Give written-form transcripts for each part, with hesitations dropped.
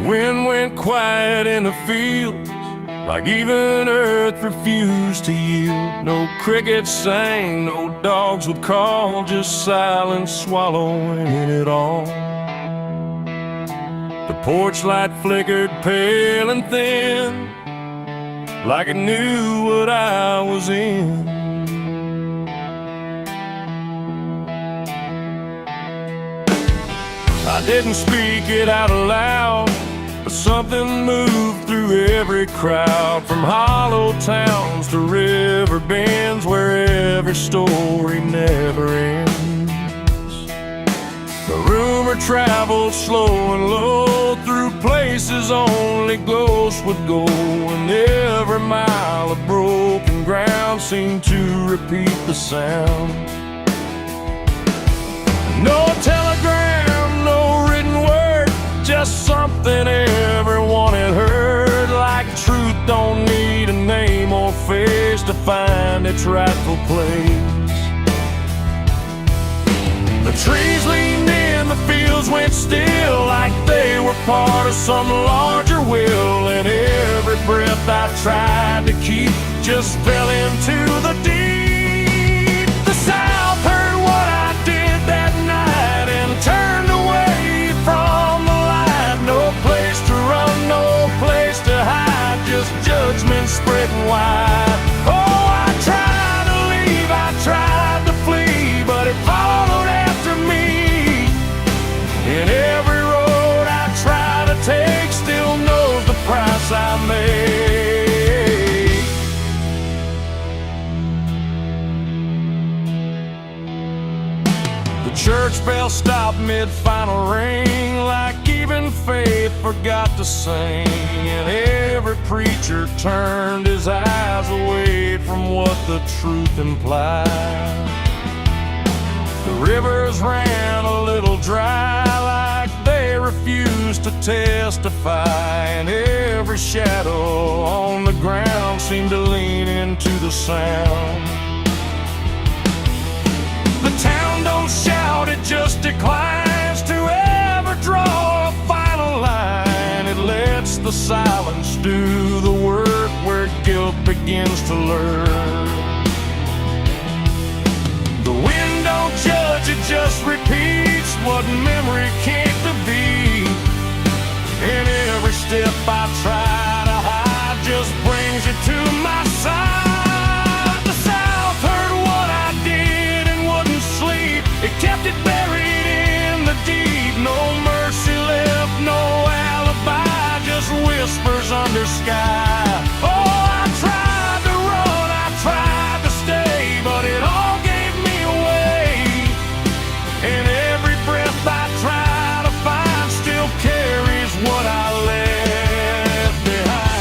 wind went quiet in the fields, like even earth refused to yield. No crickets sang, no dogs would call, just silence swallowing it all. The porch light flickered pale and thin, like it knew what I was in. I didn't speak it out loud, but something moved through every crowd, from hollow towns to river bends, where every story never ends. The rumor traveled slow and low through places only ghosts would go, and every mile of broken ground seemed to repeat the sound. No telegram, no written word, just something everyone had heard, like truth don't need a name or face to find its rightful place. The trees leaned in, the fields went still, like they were part of some larger will, and every breath I tried to keep just fell into the deep. The South heard what I did that night and turned away from the light. No place to run, no place to hide, just judgment spreading wide. Oh, I tried to leave, I tried to flee, but it followed after me. And every road I try to take still knows the price I made. The church bell stopped mid-final ring, like even faith forgot to sing, and every preacher turned his eyes away from what the truth implied. The rivers ran a little dry, like they refused to testify, and every shadow on the ground seemed to lean into the sound. The town don't shout, it just declines to ever draw a final line. It lets the silence do the work where guilt begins to learn. The wind don't judge, it just repeats what memory can't be. And every step I try to hide just brings you to my side. The South heard what I did and wouldn't sleep. It kept it buried in the deep. No mercy left, no alibi, just whispers under sky. Oh, I tried to run, I tried to stay, but it all gave me away. And every breath I try to find still carries what I left behind.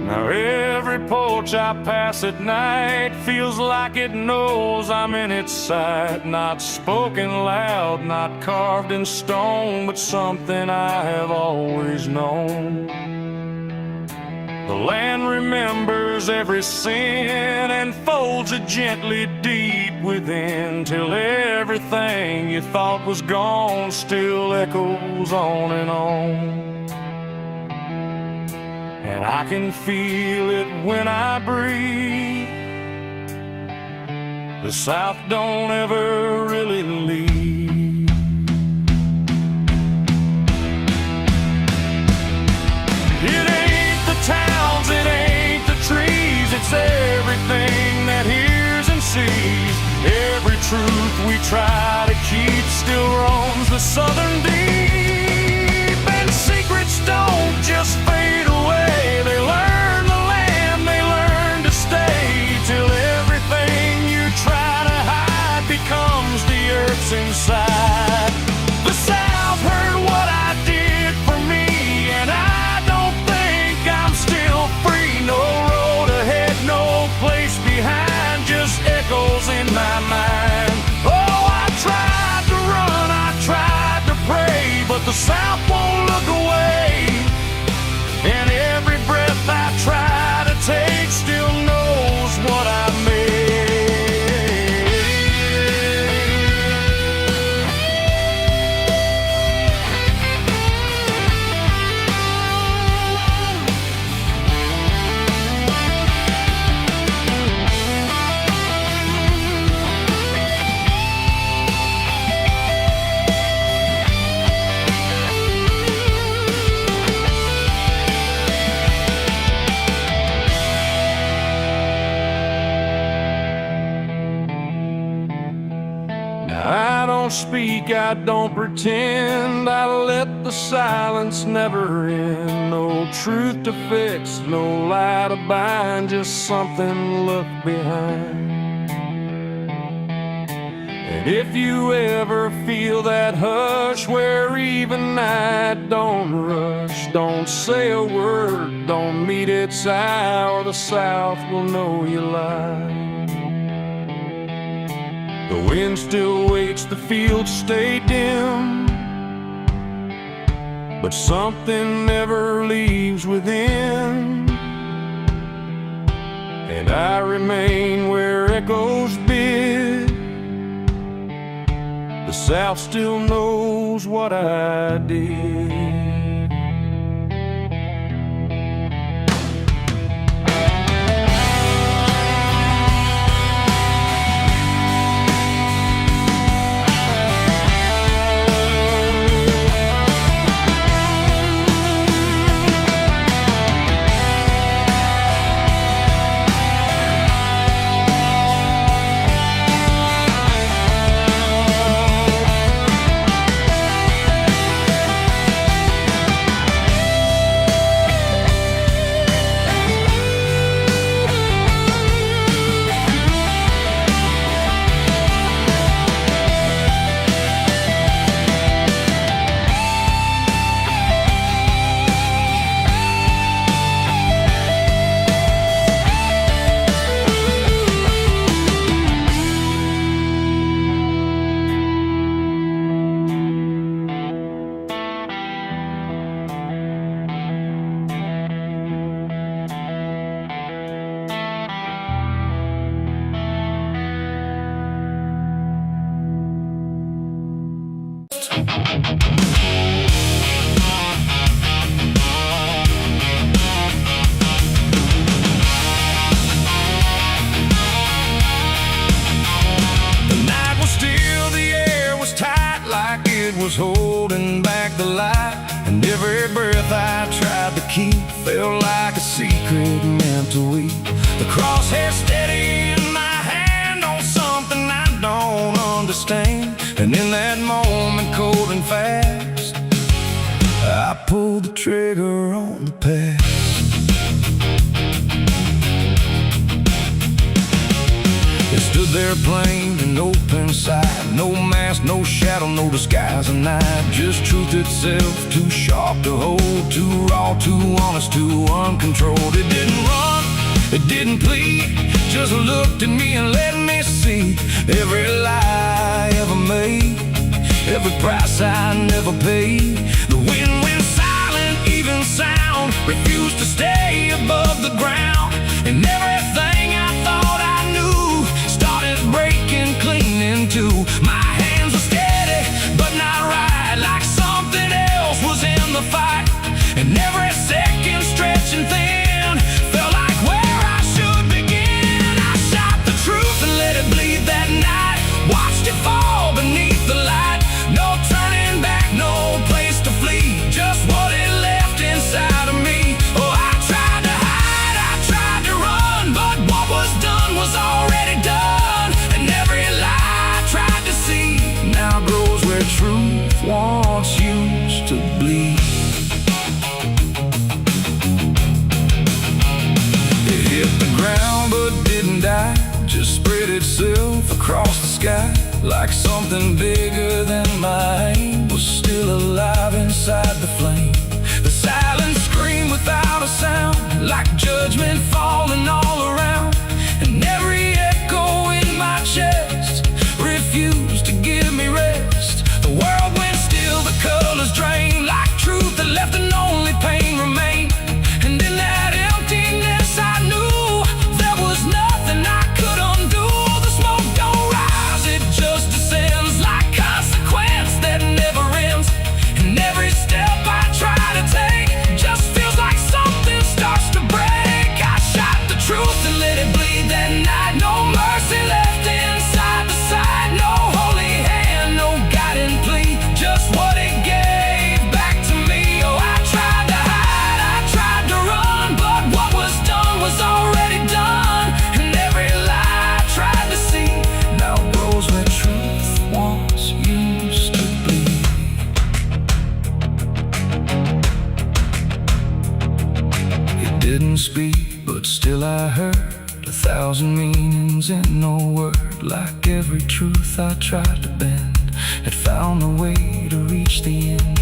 Now every porch I pass at night feels like it knows I'm in its sight. Not spoken loud, not carved in stone, but something I have always known. The land remembers every sin and folds it gently deep within, till everything you thought was gone still echoes on and on. And I can feel it when I breathe. The South don't ever really leave. It ain't the towns, it ain't the trees, it's everything that hears and sees. Every truth we try to keep still roams the southern deep. And secrets don't just fade away, they learn the land, they learn to stay, till everything you try to hide becomes the earth's inside. The South heard what I did for me, and I don't think I'm still free. No road ahead, no place behind, just echoes in my mind. Oh, South won't look away, and every breath I try to take still knows what I made. I don't speak, I don't pretend, I let the silence never end. No truth to fix, no lie to bind, just something left behind. And if you ever feel that hush where even night don't rush, don't say a word, don't meet its eye, or the South will know you lie. The wind still waits, the fields stay dim, but something never leaves within. And I remain where echoes bid. The South still knows what I did. Was holding back the light, and every breath I tried to keep felt like a secret meant to weep. The crosshair steady in my hand on something I don't understand, and in that moment, cold and fast, I pulled the trigger on the past. It stood there plain and open sight, no mask, no shadow, no disguise at night. Just truth itself, too sharp to hold, too raw, too honest, too uncontrolled. It didn't run, it didn't plead, just looked at me and let me see every lie I ever made, every price I never paid. The wind went silent, even sound refused to stay above the ground, and everything I thought I knew started breaking clean in two. My hands were steady, but not right, like something else was in the fight, and every second stretching thin felt like where I should begin. I shot the truth and let it bleed that night, watched it fall beneath the light. No turning back, no place to flee, just what it left inside of me. Oh, I tried to hide, I tried to run, but what was done was already done, and every lie I tried to see now grows where truth once used to bleed. It hit the ground but didn't die, just spread itself across the sky, like something bigger than my aim was still alive inside the flame. The silence screamed without a sound, like judgment falling all around, and every echo in my chest refused to give me rest. The world went still, the colors drained, didn't speak, but still I heard 1,000 meanings in no word. Like every truth I tried to bend had found a way to reach the end.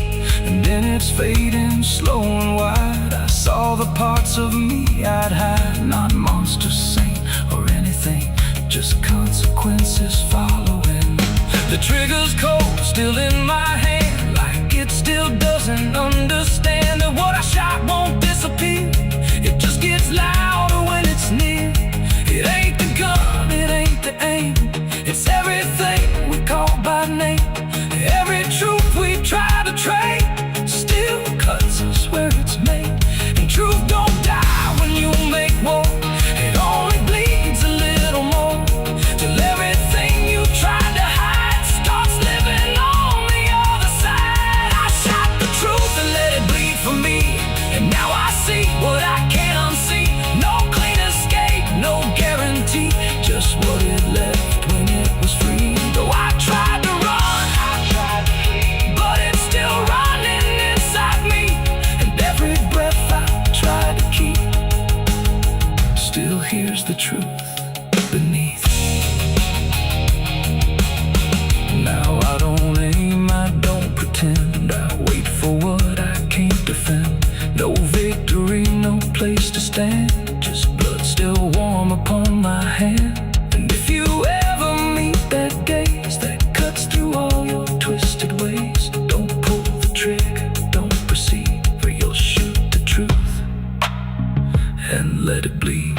And then it's fading slow and wide. I saw the parts of me I'd hide. Not monster, saint, or anything, just consequences following. The trigger's cold, still in my hand, like it still doesn't understand that what I shot won't disappear. It just gets louder when it's near. It ain't the gun, it ain't the aim, it's everything we call by name. Every truth we try to trade still cuts us where it's made. And truth don't die when you make war. It only bleeds a little more, till everything you tried to hide starts living on the other side. I shot the truth and let it bleed for me, and now I see what I can't unsee. No clean escape, no guarantee, just what it left when it was free. Though I tried to run, but it's still running inside me. And every breath I try to keep still hears the truth beneath. Now I don't aim, I don't pretend, I wait for what I can't defend. No victory, no place to stand, just blood still warm upon my hand. And if you ever meet that gaze that cuts through all your twisted ways, don't pull the trigger, don't proceed, for you'll shoot the truth and let it bleed.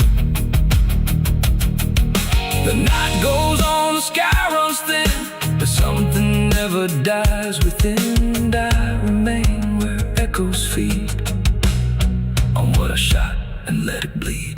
The night goes on, the sky runs thin, but something never dies within. And I remain where echoes feed on what I shot and let it bleed.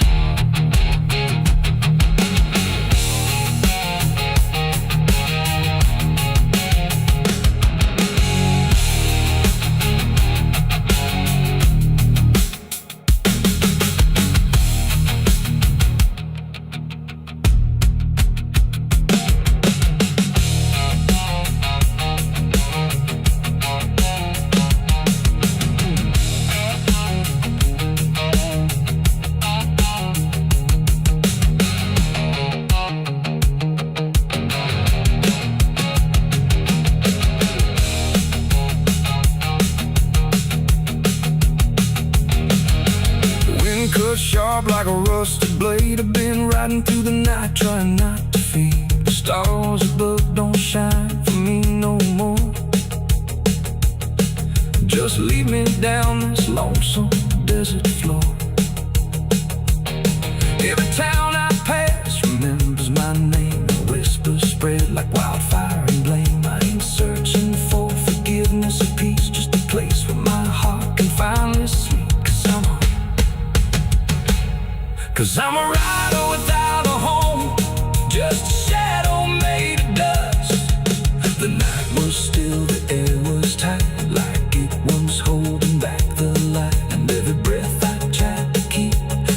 Cut sharp like a rusted blade. I've been riding through the night trying not to fade. The stars above don't shine for me no more. Just lead me down this lonesome desert floor. Every town I pass remembers my name. The whispers spread like wildfire and blame. I ain't searching for forgiveness or peace, just a place where my heart can finally sleep. Cause I'm a rider without a home, just a shadow made of dust. The night was still, the air was tight, like it was holding back the light. And every breath I tried to keep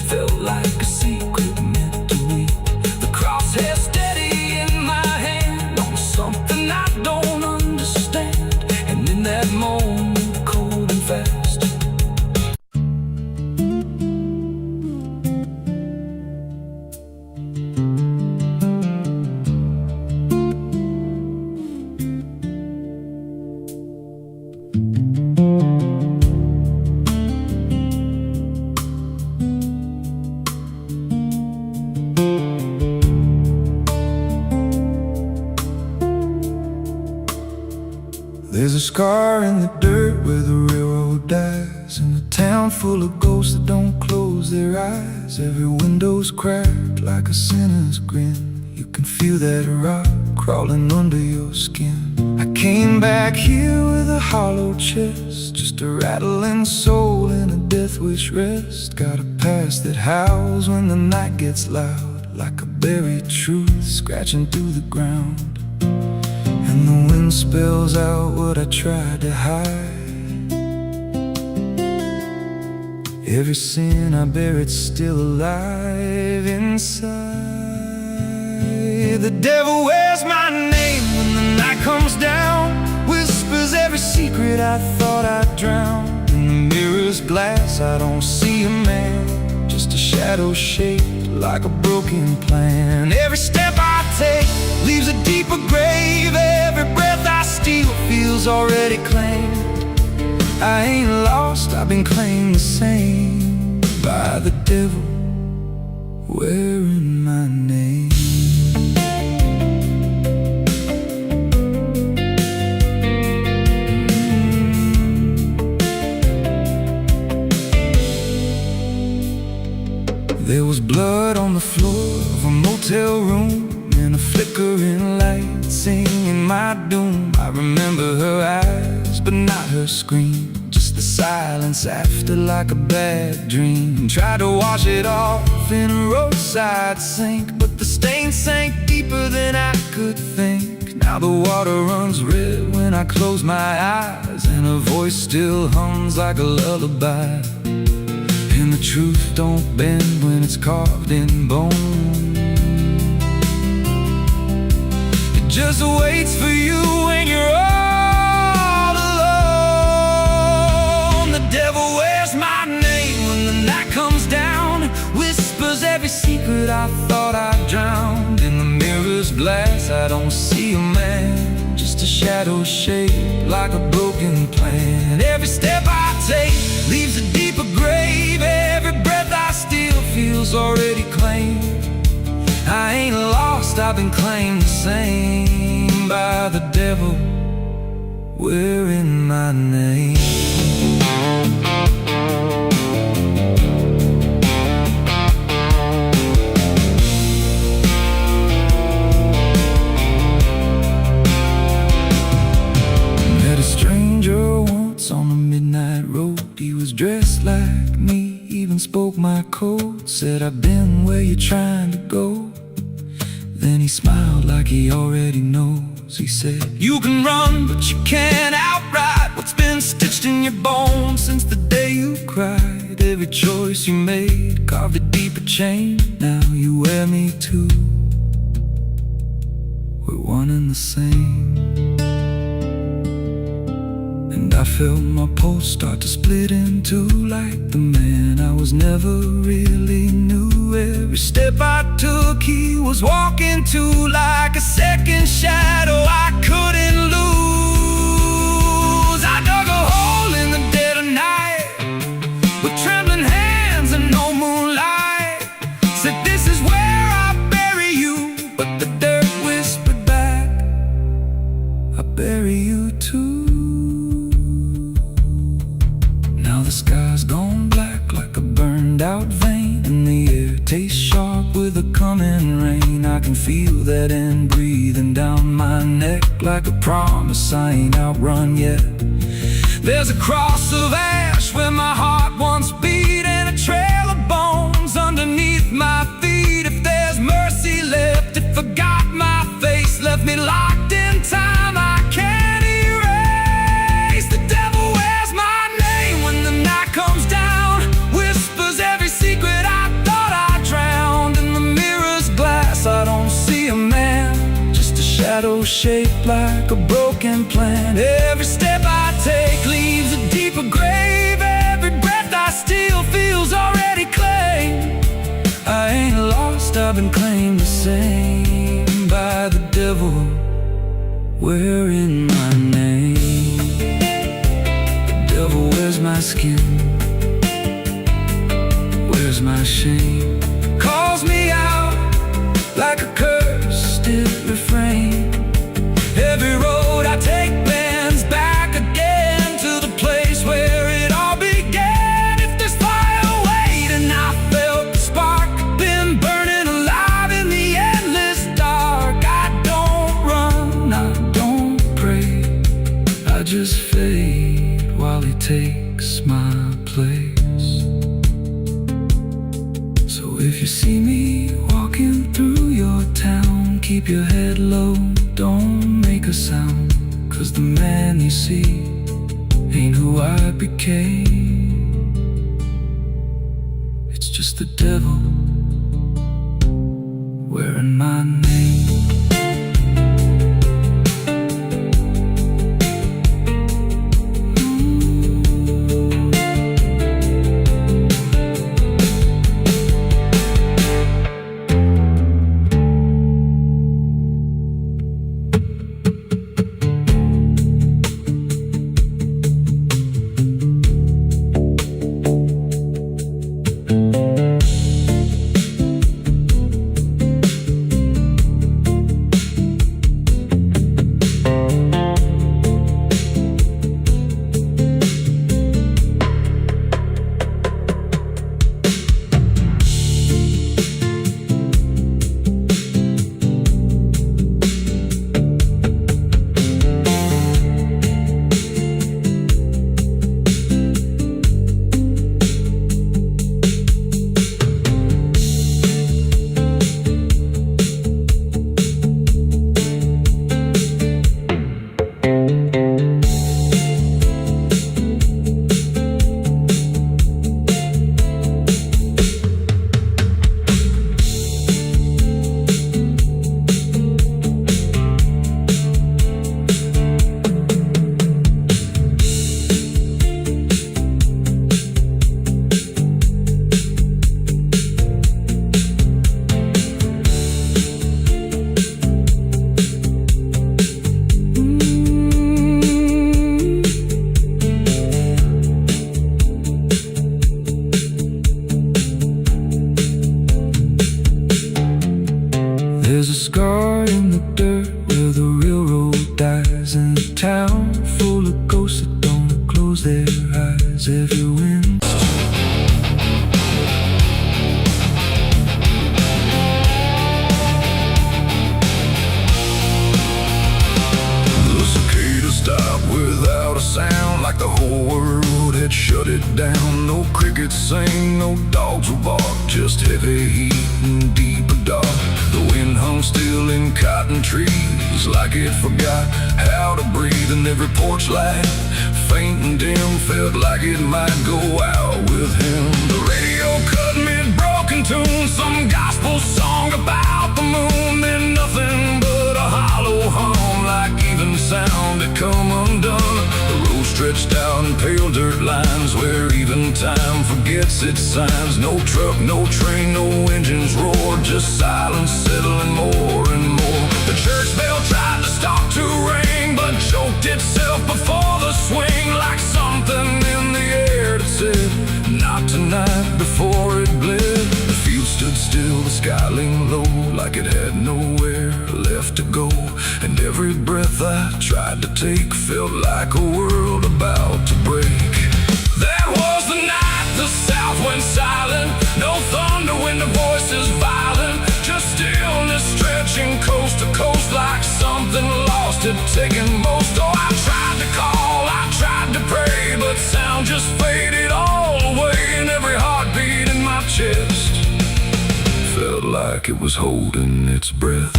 felt like a secret meant to weep. The crosshair steady in my hand on something I don't understand. And in that moment, cold and fast, there's a scar in the dirt where the railroad dies, and a town full of ghosts that don't close their eyes. Every window's cracked like a sinner's grin. You can feel that rock crawling under your skin. I came back here with a hollow chest, just a rattling soul in a death wish rest. Got a past that howls when the night gets loud, like a buried truth scratching through the ground. And the wind spells out what I tried to hide. Every sin I bear, it's still alive inside. The devil wears my name when the night comes down, whispers every secret I thought I'd drown. In the mirror's glass I don't see a man, just just a shadow shaped like a broken plan. Every step I take leaves a deeper grave. Every breath I steal feels already claimed. I ain't lost, I've been claimed the same by the devil wearing my name. There was blood on the floor of a motel room, and a flickering light singing my doom. I remember her eyes, but not her scream, just the silence after, like a bad dream. Tried to wash it off in a roadside sink, but the stain sank deeper than I could think. Now the water runs red when I close my eyes, and her voice still hums like a lullaby. And the truth don't bend when it's carved in bone. It just waits for you when you're all alone. The devil wears my name when the night comes down, whispers every secret I thought I'd drowned. In the mirror's glass I don't see a man, just a shadow shaped like a broken plan. Every step I take leaves a deeper grave. Every breath I steal feels already claimed. I ain't lost, I've been claimed the same by the devil wearing my name. Met a stranger once on a midnight road. He was dressed like me, even spoke my code. Said, I've been where you're trying to go. Then he smiled like he already knows. He said, you can run, but you can't outride what's been stitched in your bones since the day you cried. Every choice you made carved a deeper chain. Now you wear me too. We're one and the same. And I felt my pulse start to split in two, like the man I was never really knew. Every step I took he was walking to, like a second shadow I couldn't lose. I dug a hole in the dead of night with trembling hands and no moonlight. Said, this is where I bury you, but the dirt whispered back, I bury you too. The sky's gone black like a burned out vein, and the air tastes sharp with a coming rain. I can feel that end breathing down my neck like a promise I ain't outrun yet. There's a cross of ash where my heart once beat, and a trail of bones underneath my feet. If there's mercy left, it forgot my face, left me locked in time I can't erase. The devil wears my name when the night comes down, whispers every secret I thought I drowned. In the mirror's glass I don't see a man, just a shadow shaped like a broken plan. Every step I take leaves a deeper grave. Every breath I steal feels already claimed. I ain't lost, I've been claimed the same by the devil wearing my name. The devil wears my skin, wears my shame, calls me out like a cursed refrain. Every road I take bends back again to the place where it all began. If there's fire waiting, I felt the spark, been burning alive in the endless dark. I don't run, I don't pray, I just fade while he takes my place. So if you see me walking through your town, keep your head low, don't make a sound, 'cause the man you see ain't who I became. It's just the devil wearing my name. shut it down. No crickets sing, no dogs will bark, just heavy heat and deeper dark. The wind hung still in cotton trees, like it forgot how to breathe. And every porch light, faint and dim, felt like it might go out with him. The radio cut mid-broken tune, some gospel song about the moon. Then nothing but a hollow hum, like even sound had come undone. The road stretched out in pale dirt lines, where even time forgets its signs. No truck, no train, no engines roar, just silence settling more and more. The church bell tried to stop to ring, but choked itself before the swing, like something in the air that said, not tonight, before it bled. The field stood still, the sky leaned low, like it had nowhere left to go. And every breath I tried to take felt like a world about to break. That was the night the south went silent. No thunder when the voices violent, just stillness stretching coast to coast, like something lost had taken most. Oh, I tried to call, I tried to pray, but sound just faded all away. And every heartbeat in my chest felt like it was holding its breath.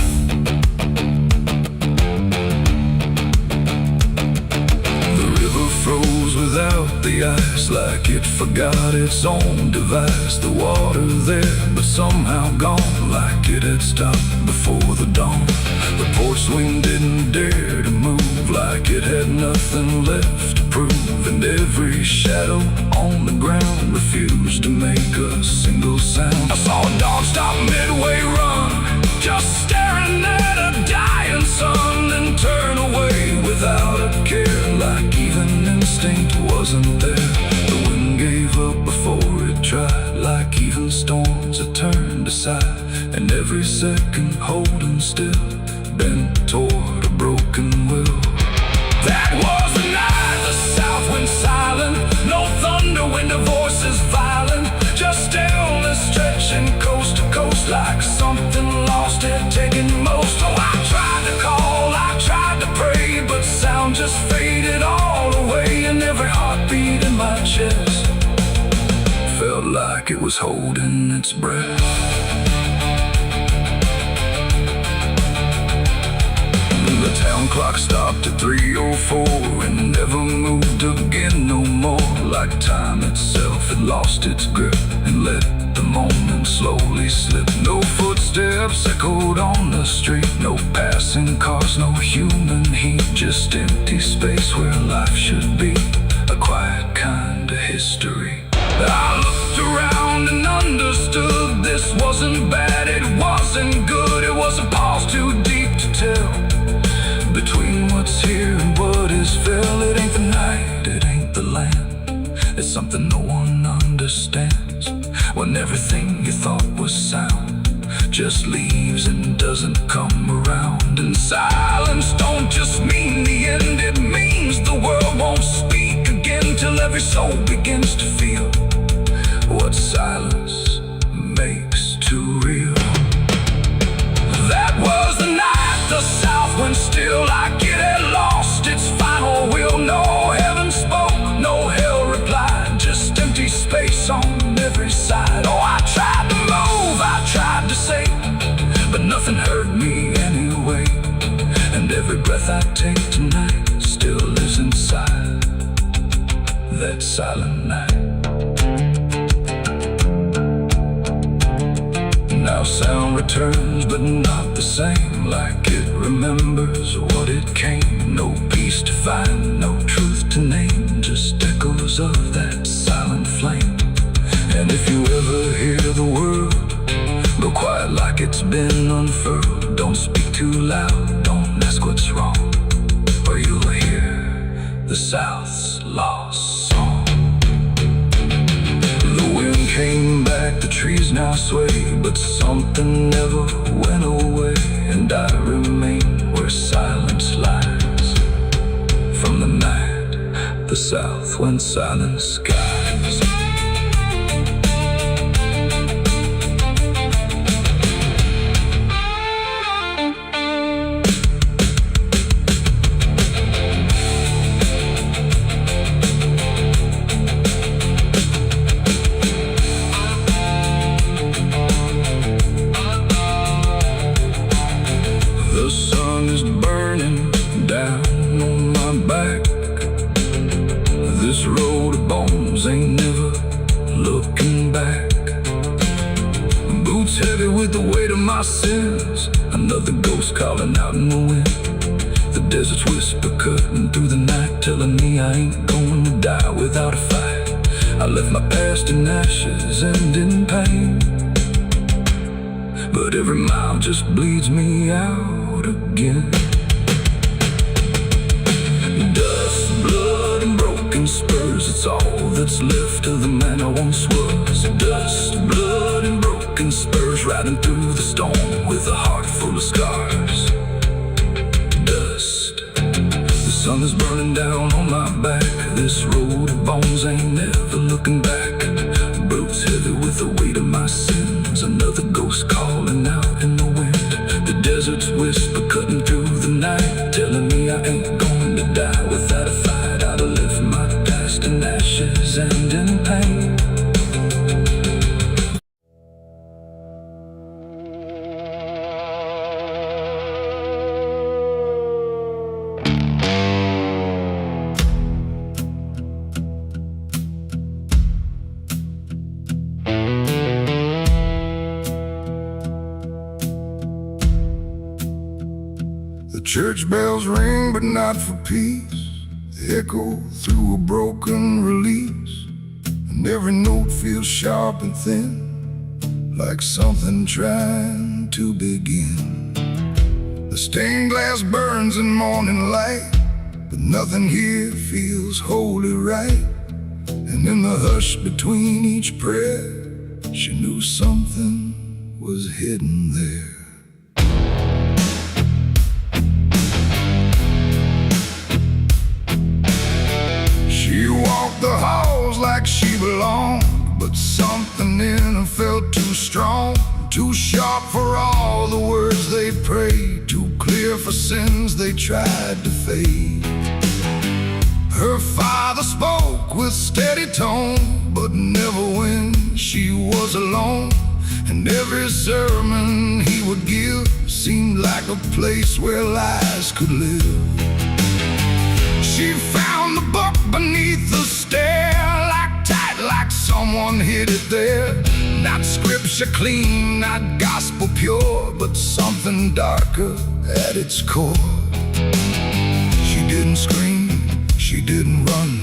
Froze without the ice, like it forgot its own device. The water there, but somehow gone, like it had stopped before the dawn. The porch swing didn't dare to move, like it had nothing left to prove. And every shadow on the ground refused to make a single sound. I saw a dog stop midway run, just staring at a dying sun, and turn away without a care, like even instinct wasn't there. The wind gave up before it tried, like even storms had turned aside. And every second holding still, bent toward a broken will. That was the night the south went silent. No thunder when the voices violent, just stillness stretching coast to coast, like something lost had taken most. Oh, I tried to call, I tried to pray, but sound just faded all away. And every heartbeat in my chest felt like it was holding its breath. The town clock stopped at 3:04 and never moved again no more, like time itself had lost its grip and let the moment slowly slip. No footsteps echoed on the street, no passing cars, no human heat, just empty space where life should be, a quiet kind of history. I looked around and understood this wasn't bad, it wasn't good. It was a pause too deep to tell, between what's here and what is fell. It ain't the night, it ain't the land, it's something no one understands. When everything you thought was sound just leaves and doesn't come around. And silence don't just mean the end, it means the world won't speak again, till every soul begins to feel what silence makes too real. That was the night the south went still, like it had lost its final will. No heaven spoke, no hell replied, just empty space on every side. Oh, I tried to move, I tried to say, but nothing heard me anyway. And every breath I take tonight still lives inside that silent night. Now sound returns, but not the same, like it remembers what it came. No peace to find, no truth to name, just echoes of that silent flame. And if you ever hear the word, go quiet like it's been unfurled. Don't speak too loud, don't ask what's wrong, or you'll hear the South's lost song. The wind came back, the trees now sway, but something never went away. And I remain where silence lies, from the night the South went silent skies. my sins. Another ghost calling out in the wind. The desert's whisper cutting through the night, telling me I ain't going to die without a fight. I left my past in ashes and in pain, but every mile just bleeds me out again. Dust, blood, and broken spurs, it's all that's left of the man I once was. Dust, blood, and broken spurs, riding through the storm with a heart full of scars. Dust, the sun is burning down on my back. This road of bones ain't never looking back. Boots heavy with the weight of my sins. Another ghost calling out in the wind. The desert's whisper cutting through the night, telling me I ain't going to die without a fight. I'd have left my past in ashes and in pain. The church bells ring, but not for peace. They echo through a broken release, and every note feels sharp and thin, like something trying to begin. The stained glass burns in morning light, but nothing here feels wholly right. And in the hush between each prayer, she knew something was hidden there. She walked the halls like she belonged, but something in her felt too strong, too sharp for all the words they prayed, too clear for sins they tried to fade. Her father spoke with steady tone, but never when she was alone. And every sermon he would give seemed like a place where lies could live. She found the book beneath the stair, locked tight like someone hid it there. Not scripture clean, not gospel pure, but something darker at its core. She didn't scream, she didn't run,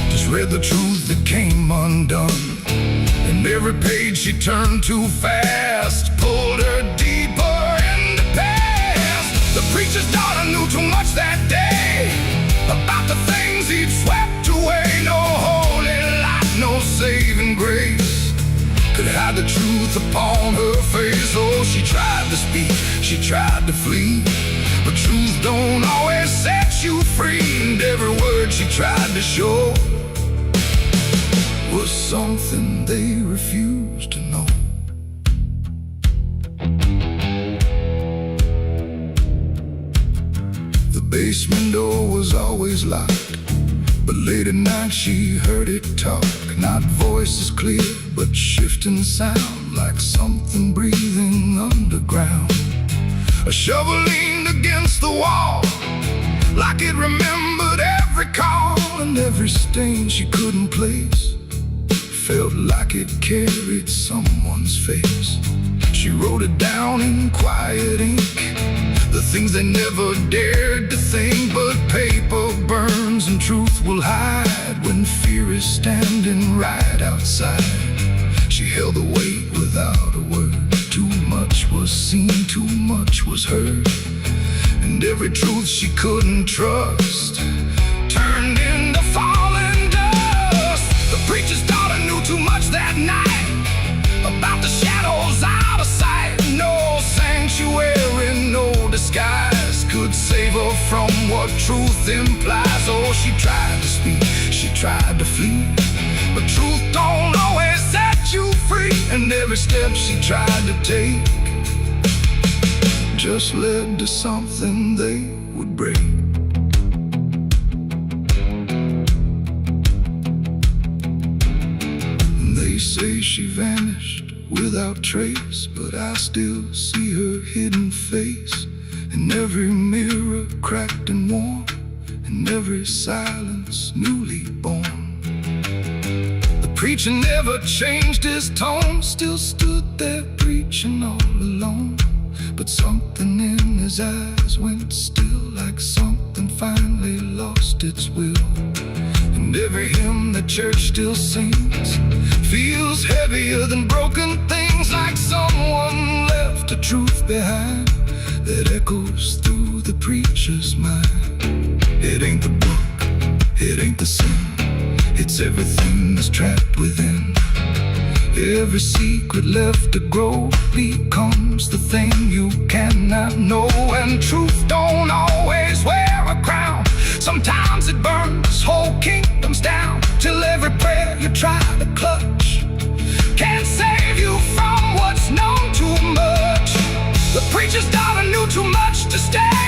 just read the truth that came undone. And every page she turned too fast pulled her deeper in the past. The preacher's daughter knew too much that day about the things he'd swept away. No holy light, no saving grace could hide the truth upon her face. Oh, she tried to speak, she tried to flee, but truth don't always set you free. And every word she tried to show was something they refused to know. The basement door was always locked, but late at night she heard it talk. Not voices clear, but shifting sound, like something breathing underground. A shovel leaned against the wall, like it remembered every call. And every stain she couldn't place felt like it carried someone's face. She wrote it down in quiet ink, the things they never dared to think. But paper burns and truth will hide when fear is standing right outside. She held the weight without a word. Too much was seen, too much was heard, and every truth she couldn't trust turned into falling dust. The preacher's daughter knew too much that night about the shadows out of sight. No sanctuary, no disguise could save her from what truth implies. Oh, she tried to speak, she tried to flee, but truth don't always set you free. And every step she tried to take just led to something they would break. They say she vanished without trace, but I still see her hidden face in every mirror cracked and worn, in every silence newly born. The preacher never changed his tone, still stood there preaching all alone. but something in his eyes went still, like something finally lost its will. And every hymn the church still sings feels heavier than broken things, like someone left a truth behind that echoes through the preacher's mind. It ain't the book, it ain't the sin, it's everything that's trapped within. Every secret left to grow becomes the thing you cannot know. And truth don't always wear a crown. Sometimes it burns whole kingdoms down, till every prayer you try to clutch can't save you from what's known too much. The preacher's daughter knew too much to stay,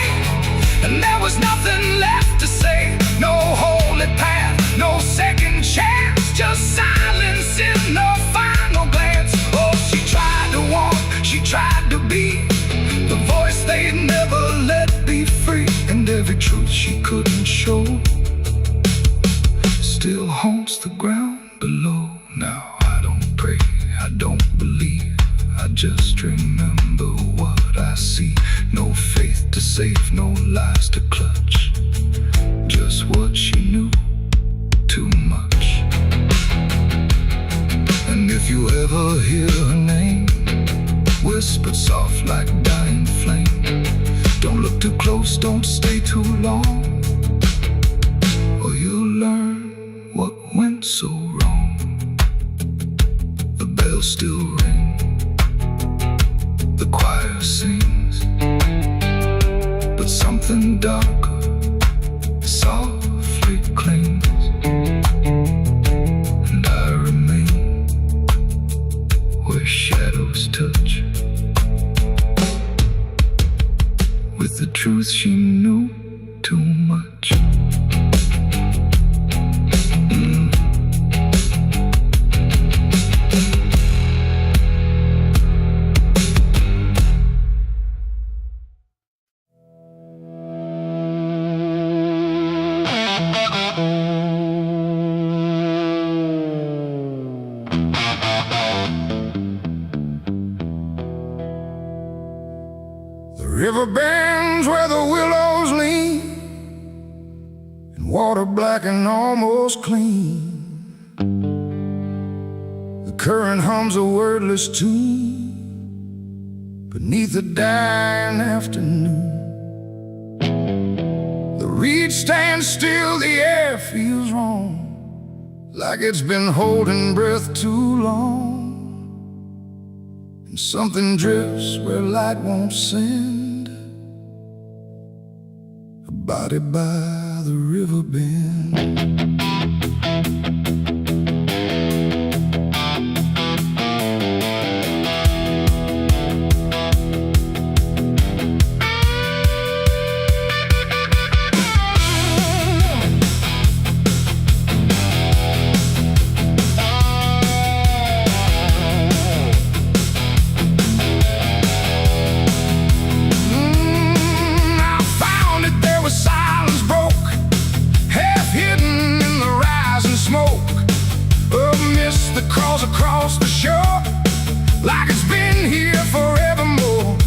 and there was nothing left to say. No holy path, no second chance, just silence in the final glance. Oh, she tried to walk, she tried to be the voice they'd never let be free. And every truth she couldn't show still haunts the ground below. Now I don't pray, I don't believe, I just remember what I see. No faith to save, no lies to clutch, just what she knew too much. And if you ever hear her name whispered soft like dying flame, don't look too close, don't stay too long, or you'll learn what went so wrong. The bells still ring, the choir sings, but something darker softly clings. And I remain where shadows touch, with the truth she knew too much. River bends where the willows lean, and water black and almost clean. The current hums a wordless tune beneath the dying afternoon. The reed stands still, the air feels wrong, like it's been holding breath too long. And something drifts where light won't send, a body by the river bend. Across the shore, like it's been here forevermore.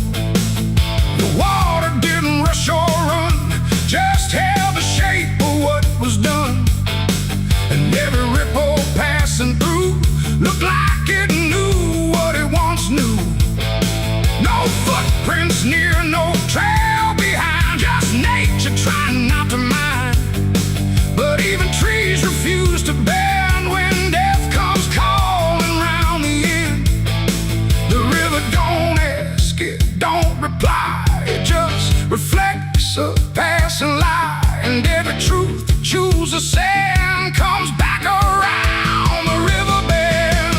The water didn't rush or run, just held the shape of what was done. And every ripple passing through looked like it knew what it once knew. No footprints near, no trail behind, just nature trying not to mind. But even trees refuse to bend when death comes calling round the end. The river don't ask, it don't reply, it just reflects a passing lie. And every truth that chooses sand comes back around the river bend.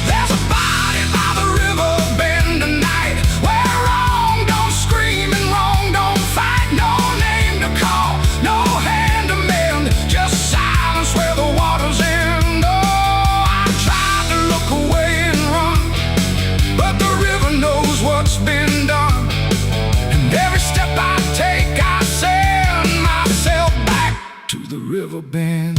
There's a body by the river bend tonight, where wrong don't scream and wrong don't fight. No name to call, no hand to mend, just silence where the water's end. Oh, I tried to look away and run, but the river knows what's been done. And every step I take, I send myself back to the river bend.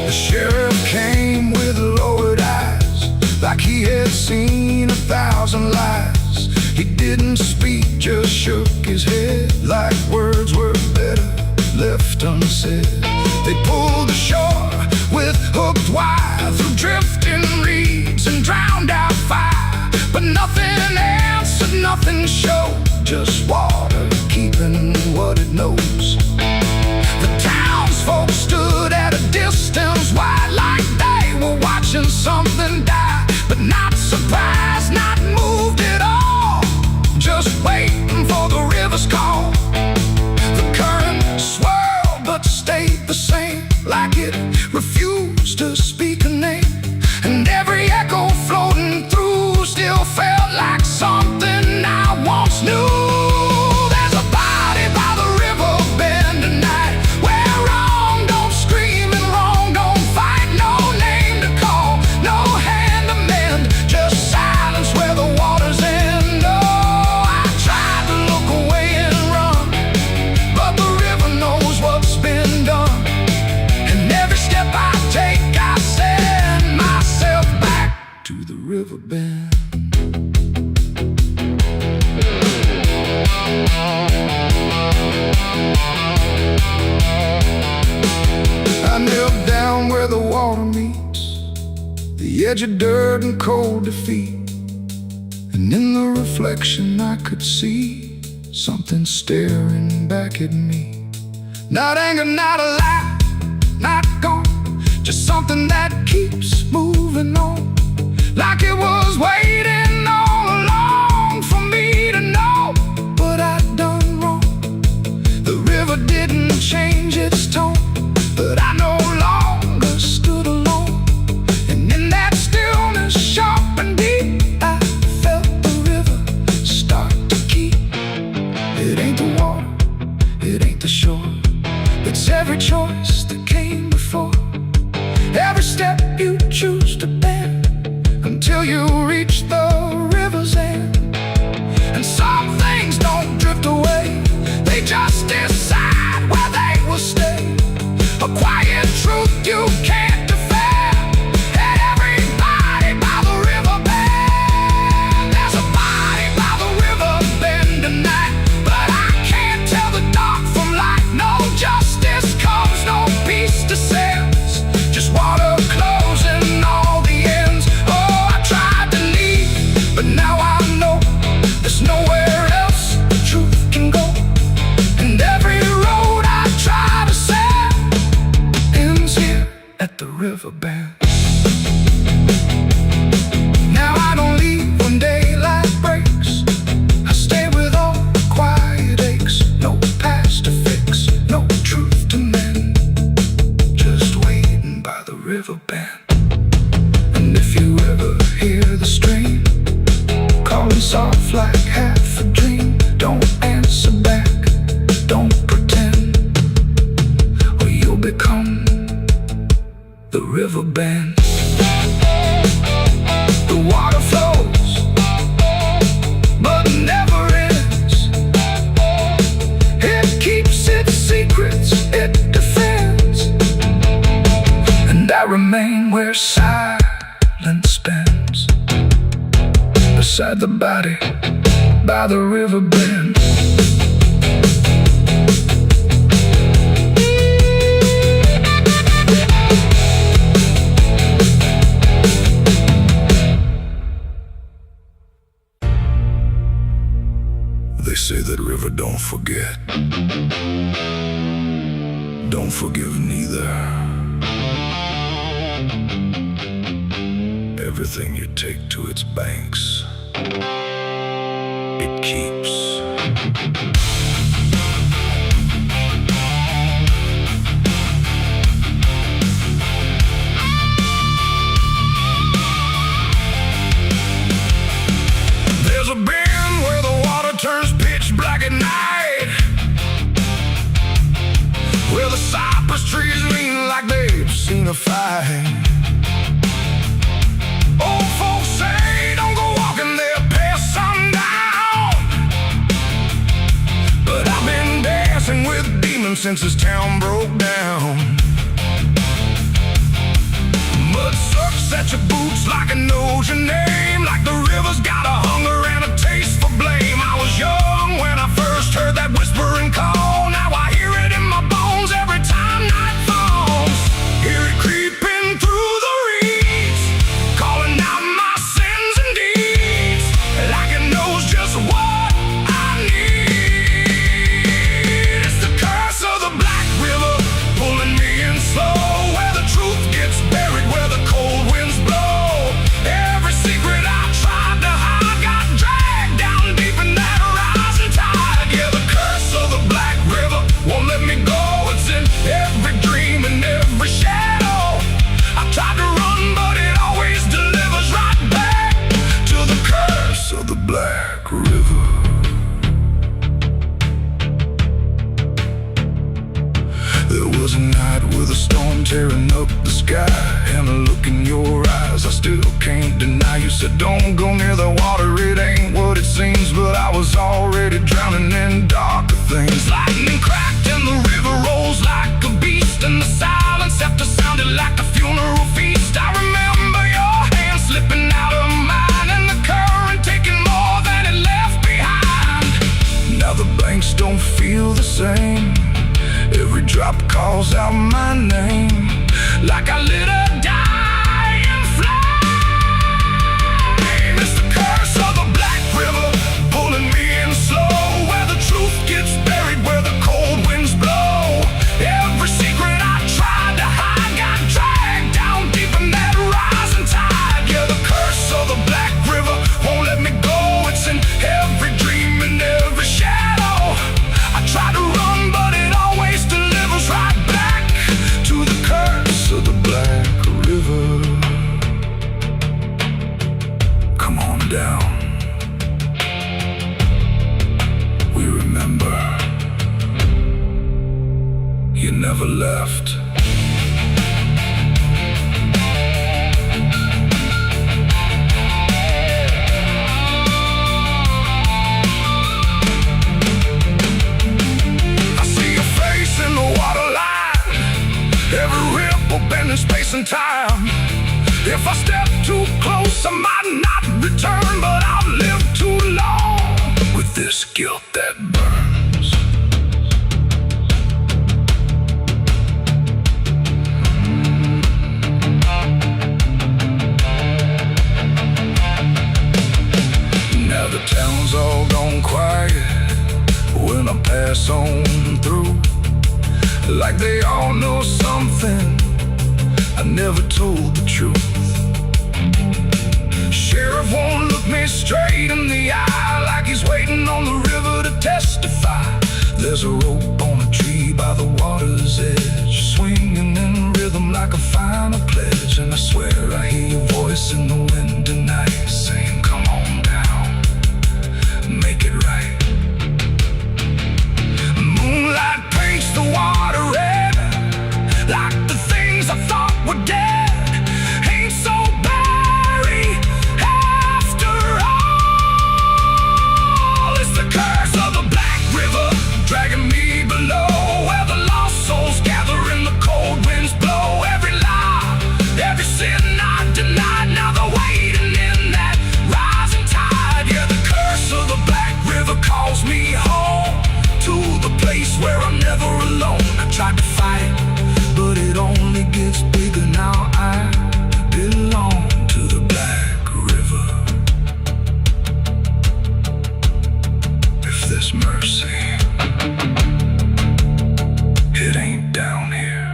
The sheriff came with lowered eyes, head like words were better left unsaid. They pulled ashore with hooked wire through drifting reeds and drowned out fire, but nothing answered, nothing showed, just water keeping what it knows. The townsfolk stood at a distance wide, like they were watching something die, but not surprised, not moved at all, just waiting for the river's call. The current swirled but stayed the same, like it refused to speak a name, and every echo floating through still felt like something I once knew. There's a body by the river bend tonight, where wrong don't scream and wrong don't fight. No name to call, no hand to mend, just silence where the waters end. Oh, I tried to look away and run, but the river knows what's been done, and every step I take I send myself back to the river bend. I knelt down where the water meets the edge of dirt and cold defeat, and in the reflection I could see something staring back at me. Not anger, not a lie, not gone, just something that keeps moving on, like it was waiting all along for me to know what I'd done wrong. The river didn't change its tone, but I no longer stood alone, and in that stillness sharp and deep, I felt the river start to keep. It ain't the water, it ain't the shore, it's every choice that came before, every step you choose to bend, until you reach the river's end. And some things don't drift away, they just decide where they will stay, a quiet truth you can't defend. And everybody by the river bend, there's a body by the river bend tonight, but I can't tell the dark from light. No justice comes, no peace descends, just water closing all the ends. Oh, I tried to leave, but now I know there's nowhere else the truth can go, and every road I try to set ends here at the river bend. Now I don't leave when daylight breaks, I stay with all the quiet aches, no past to fix, no truth to mend, just waiting by the river bend. And if you ever hear the stream calling soft like half a dream, don't answer back, don't pretend, or you'll become the river bend. The water flows, but never ends. It keeps its secrets, it defends, and I remain where silence bends, beside the body by the river bend. They say that river don't forget, don't forgive neither. Everything you take to its banks, it keeps. There's a bend where the water turns pitch black at night, where the cypress trees lean like they've seen a fight. Old folks say don't go walking there past sundown, but I've been dancing with demons since this town broke down. Mud sucks at your boots like it knows your name, like the river's got a hunger and a taste for blame. I was young when I first first heard that whispering call. Now I hear it in my bones every time night falls. Hear it creeping through the reeds, calling out my sins and deeds, like it knows just what I need. It's the curse of the Black River, pulling me in slow, where the truth gets buried, where the cold winds blow. Every secret I tried to hide got dragged down deep in that rising tide. Yeah, the curse of the Black River won't let me go. It's in every dream and every shadow. I tried to run, but it always delivers right back to the curse of the Black River. There was a night with a storm tearing up the sky, and a look in your eyes I still can't deny. You said don't go near the water, it ain't what it seems. But I was already drowning in darker things. Lightning cracked and the river rolls like a beast, and the silence after sounded like a funeral feast. I remember your hand slipping out of mine, and the current taking more than it left behind. Now the banks don't feel the same. Every drop calls out my name, like I lit a dying flame. It's the curse of the Black River, pulling me in slow, where the truth gets buried, where the cold winds blow. Every secret I tried to hide got dragged down deep in that rising tide. Yeah, the curse of the Black River won't let me go. It's in every dream and every shadow. I try to run, but it always delivers right back to the curse of the Black River. Come on down. We remember you never left. In the water line, every ripple bending space and time. If I step too close, I might not return, but I've lived too long with this guilt that burns. Now the town's all gone quiet when I pass on through, like they all know something. I never told the truth. Sheriff won't look me straight in the eye, like he's waiting on the river to testify. There's a rope on a tree by the water's edge, swinging in rhythm like a final pledge. And I swear I hear your voice in the wind tonight, saying come on down, make it right. Moonlight paints the water red, like the things I thought were dead ain't so buried after all. It's the curse of the Black River, dragging me below, where the lost souls gather and the cold winds blow. Every lie, every sin I denied, now they're waiting in that rising tide. Yeah, the curse of the Black River calls me home, to the place where I'm never alone. I tried to fight, but it only gets bigger now. I belong to the Black River. If there's mercy, it ain't down here.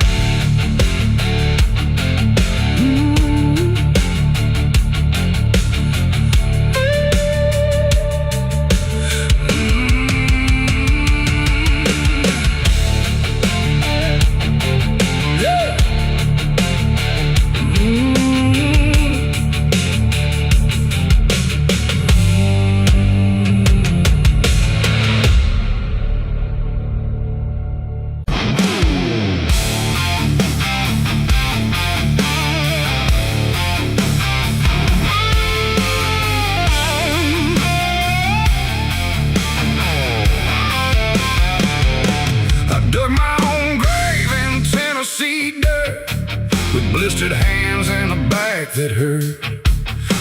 Blistered hands and a back that hurt.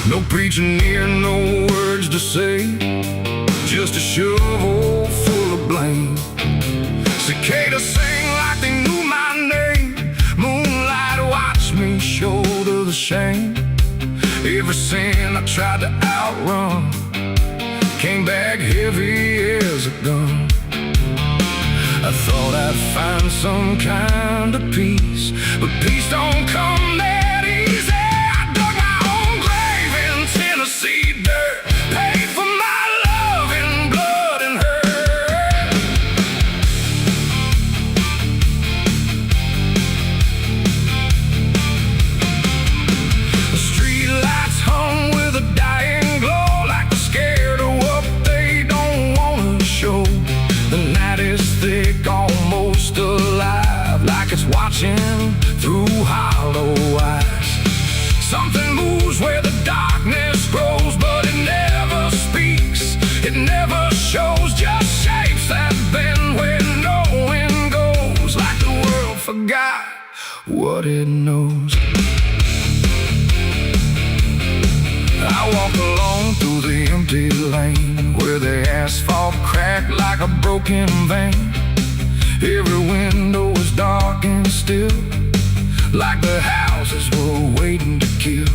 No preaching here, no words to say, just a shovel full of blood. blame. Cicadas sing like they knew my name. Moonlight watched me shoulder the shame. Every sin I tried to outrun came back heavy as a gun. I thought I'd find some kind of peace, but peace don't come that easy. I dug my own grave in Tennessee dirt, paid for my love in blood and hurt. The street lights hung with a dying glow, like they're scared of what they don't want to show. The night is thick, almost alive, like it's watching through hollow eyes. Something moves where the darkness grows, but it never speaks, it never shows, just shapes that bend where no wind goes, like the world forgot what it knows. I walk alone through the empty lane, where the asphalt cracked like a broken vein. Every window was dark and still, like the houses were waiting to kill.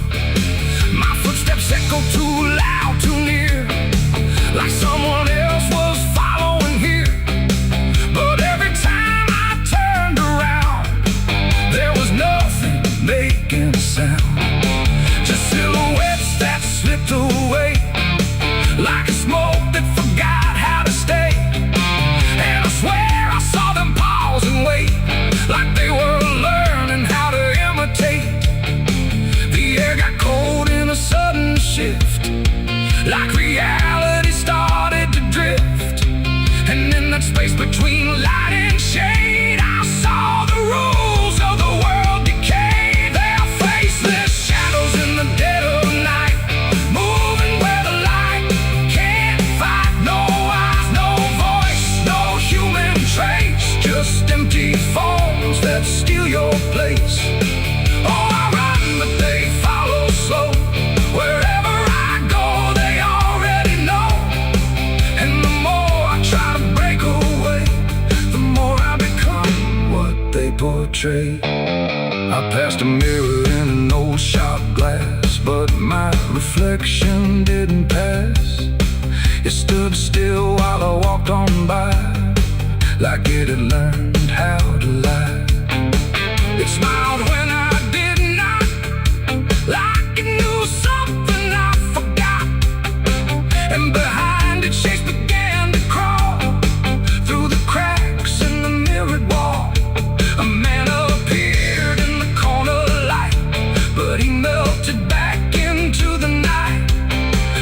My footsteps echo too loud, too near, like someone else was following here. But every time I turned around, there was nothing making a sound, just silhouettes that slipped away, like a smoke that forgot how to stay. And I swear I saw them pause and wait, like they were learning how to imitate. The air got cold in a sudden shift, like reality started to drift. And in that space between light and shade, I saw the rules of the world decay. They're faceless shadows in the dead of night, moving where the light can't fight. No eyes, no voice, no human trace, just empty forms that steal your place. Oh, I run, but they follow slow. Wherever I go, they already know. And the more I try to break away, the more I become what they portray. I passed a mirror in an old shot glass, but my reflection didn't pass. It stood still while I walked on by, like it had learned how to lie. It smiled when I did not, like it knew something I forgot. And behind it, shapes began to crawl through the cracks in the mirrored wall. A man appeared in the corner light, but he melted back into the night,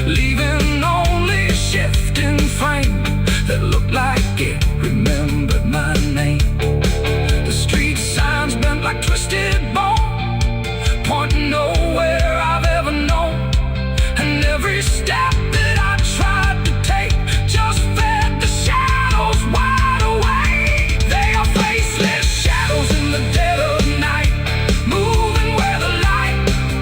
leaving only a shifting frame that looked like it remembered my name. The street signs bent like twisted bone, pointing nowhere I've ever known. And every step that I tried to take just fed the shadows wide awake. They are faceless shadows in the dead of night, moving where the light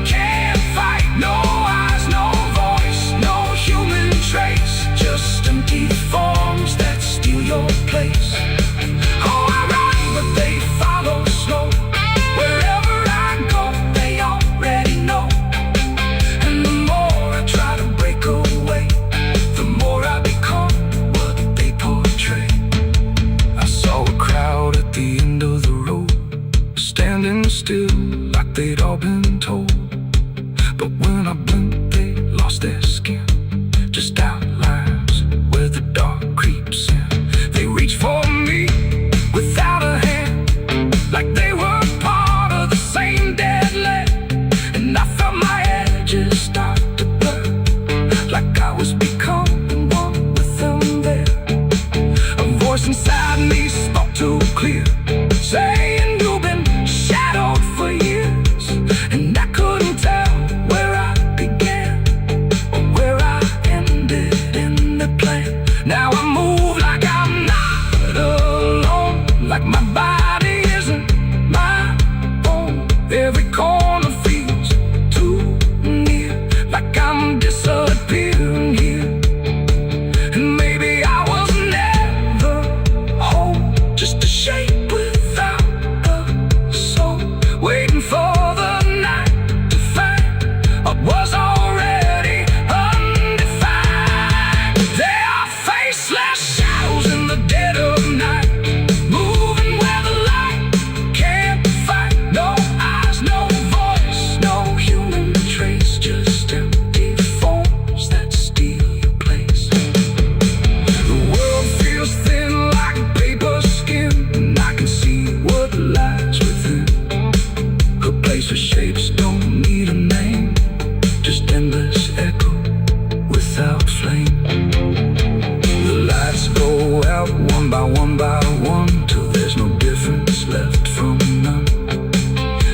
can't fight. No eyes, no voice, no human trace, just empty forms that steal your place. Oh, I run, but they follow slow. Wherever I go, they already know. And the more I try to break away, the more I become what they portray. I saw a crowd at the end of the road, standing still like they'd all been told. But when I blinked, they lost their skin, just outlines where the dark creeps in. They reached for me without a hand, like they were part of the same dead land. And I felt my edges start to blur, like I was becoming one with them there. A voice inside me spoke too clear, saying you've been shadowed for years. one by one, till there's no difference left from none.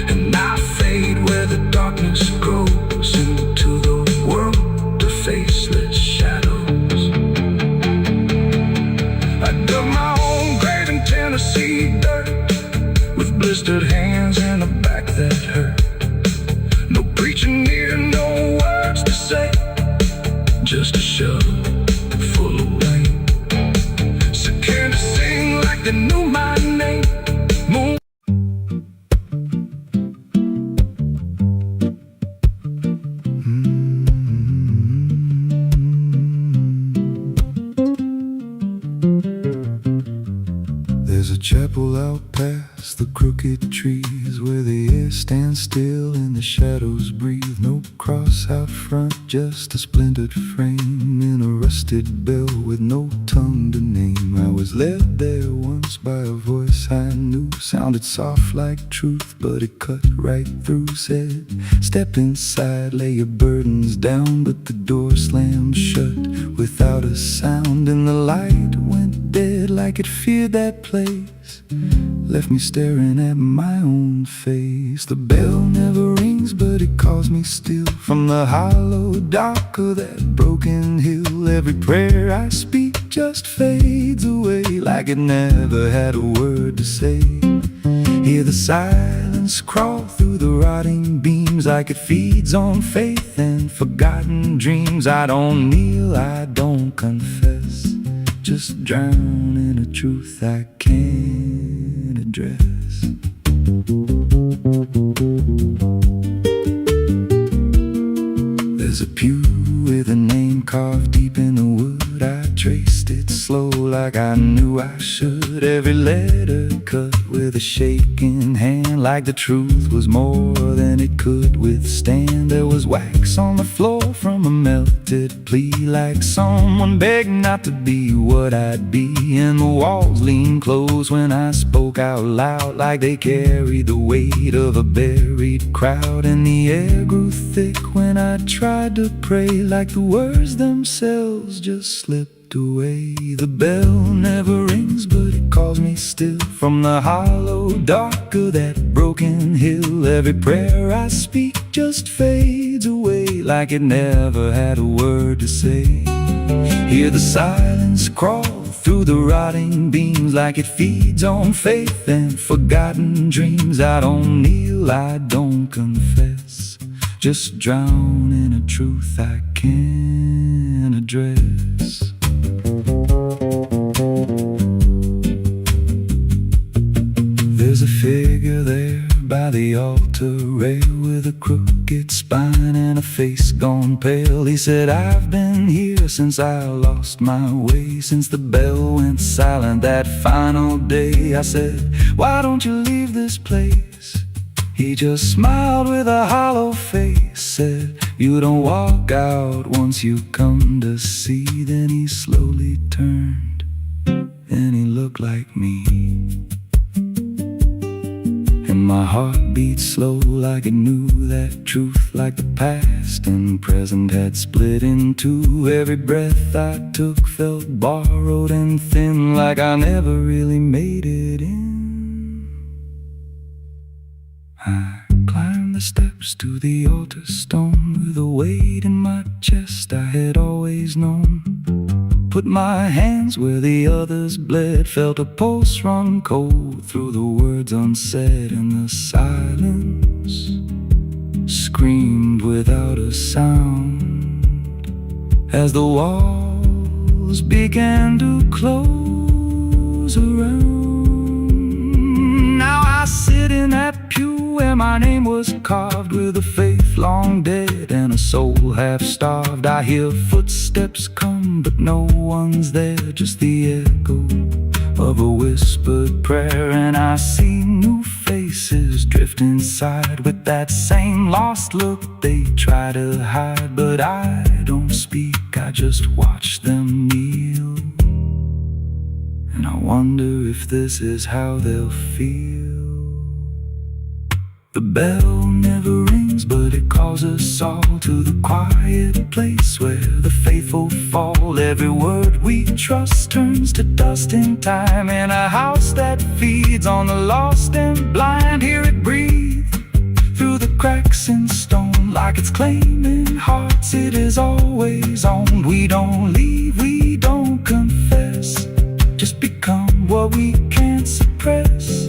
And I fade where the darkness grows into the world of faceless shadows. I dug my own grave in Tennessee dirt, with blistered hands and a back that hurt. No preaching needed, no words to say, just a shovel full of rain. Scared to sing like they knew my name. Moon. There's a chapel out past the crooked trees, where the air stands still and the shadows breathe. No cross out front, just a splintered frame in a rusted bell with no tongue to name. I was led there once by a voice I knew, sounded soft like truth, but it cut right through. Said, step inside, lay your burdens down, but the door slammed shut without a sound, and the light went dead like it feared that place, left me staring at my own face. The bell never rings, but it calls me still from the hollow dark of that broken hill. Every prayer I speak just fades away like it never had a word to say. Hear the silence crawl through the rotting beams like it feeds on faith and forgotten dreams. I don't kneel, I don't confess, just drown in a truth I can't address. There's a pew with a name carved deep in the wood. I traced it slow like I knew I should. Every letter cut with a shaking hand, like the truth was more than it could withstand. There was wax on the floor from a melted plea, like someone begged not to be what I'd be. And the walls leaned close when I spoke out loud, like they carried the weight of a buried crowd. And the air grew thick when I tried to pray, like the words themselves just slipped away. The bell never rings, but it calls me still from the hollow dark of that broken hill. Every prayer I speak just fades away like it never had a word to say. Hear the silence crawl through the rotting beams like it feeds on faith and forgotten dreams. I don't kneel, I don't confess, just drown in a truth I can't address. There's a figure there by the altar rail with a crooked spine and a face gone pale. He said, I've been here since I lost my way, since the bell went silent that final day. I said, why don't you leave this place? He just smiled with a hollow face, said, you don't walk out once you come to see. Then he slowly turned, and he looked like me. And my heart beat slow like it knew that truth, like the past and present had split in two. Every breath I took felt borrowed and thin, like I never really made it in. I climbed the steps to the altar stone with a weight in my chest I had always known. Put my hands where the others bled, felt a pulse run cold through the words unsaid, and the silence screamed without a sound as the walls began to close around. Now I sit in that pew where my name was carved, with a faith long dead and a soul half starved. I hear footsteps come, but no one's there, just the echo of a whispered prayer. And I see new faces drift inside with that same lost look they try to hide. But I don't speak, I just watch them kneel, and I wonder if this is how they'll feel The bell never rings, but it calls us all to the quiet place where the faithful fall. Every word we trust turns to dust in time. In a house that feeds on the lost and blind, hear it breathe through the cracks in stone, like it's claiming hearts it is always on. We don't leave, we don't confess, just become what we can't suppress.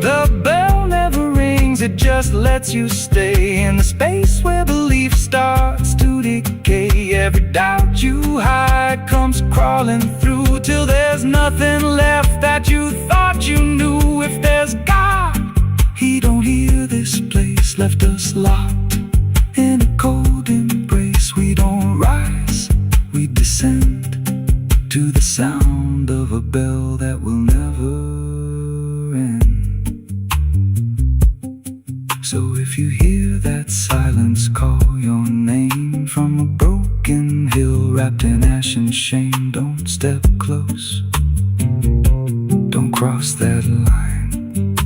The bell never rings, it just lets you stay in the space where belief starts to decay. Every doubt you hide comes crawling through, till there's nothing left that you thought you knew. If there's God, He don't hear this place, left us locked in a cold embrace. We don't rise, we descend to the sound of a bell that will never end. So if you hear that silence call your name from a broken hill wrapped in ash and shame, don't step close, don't cross that line,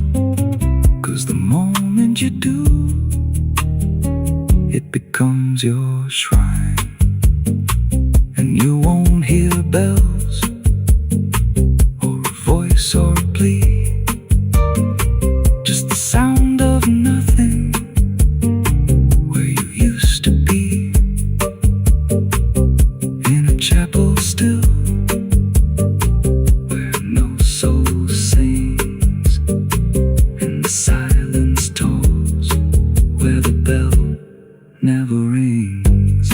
'cause the moment you do, it becomes your shrine. And you won't hear bells or a voice or a plea, just the sound of nothing where you used to be, in a chapel still where no soul sings, and the silence tolls where the bell never rings.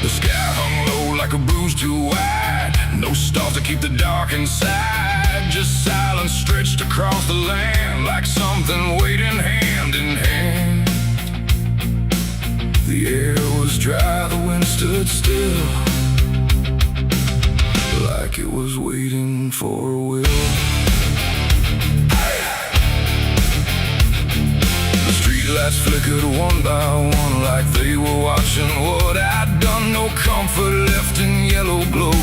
The sky hung low like a bruise too wide. No stars to keep the dark inside. Just silence stretched across the land, like something waiting hand in hand. The air was dry, the wind stood still, like it was waiting for a will. The streetlights flickered one by one, like they were watching what I'd done. No comfort left in yellow glow,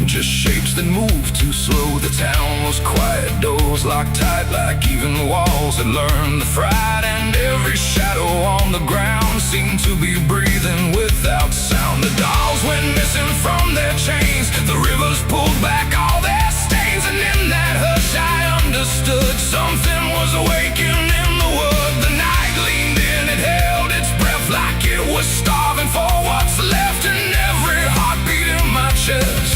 just shapes that moved too slow. The town was quiet, doors locked tight, like even walls had learned the fright. And every shadow on the ground seemed to be breathing without sound. The dolls went missing from their chains, the rivers pulled back all their stains. And in that hush I understood something was awakening in the wood. The night leaned in, it held its breath like it was starving for what's left. And every heartbeat in my chest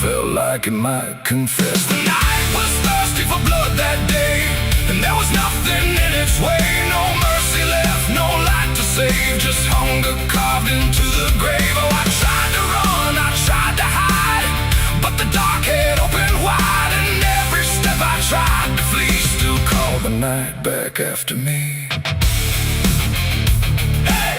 felt like it might confess. The night was thirsty for blood that day, and there was nothing in its way. No mercy left, no light to save, just hunger carved into the grave. Oh, I tried to run, I tried to hide, but the dark had opened wide. And every step I tried to flee still called the night back after me. Hey!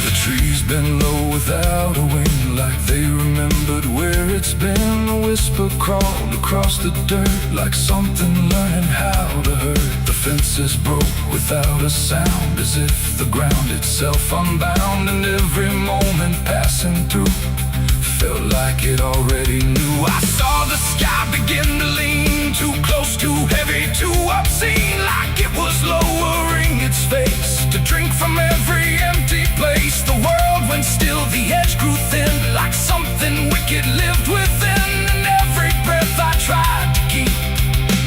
The trees bend low without a wing, like they remembered where it's been. A whisper crawled across the dirt, like something learning how to hurt. The fences broke without a sound, as if the ground itself unbound. And every moment passing through felt like it already knew. I saw the sky begin to lean, too close, too heavy, too obscene, like it was lowering its face to drink from every empty place. The world went still, the edge grew thin, like something wicked lived within. And every breath I tried to keep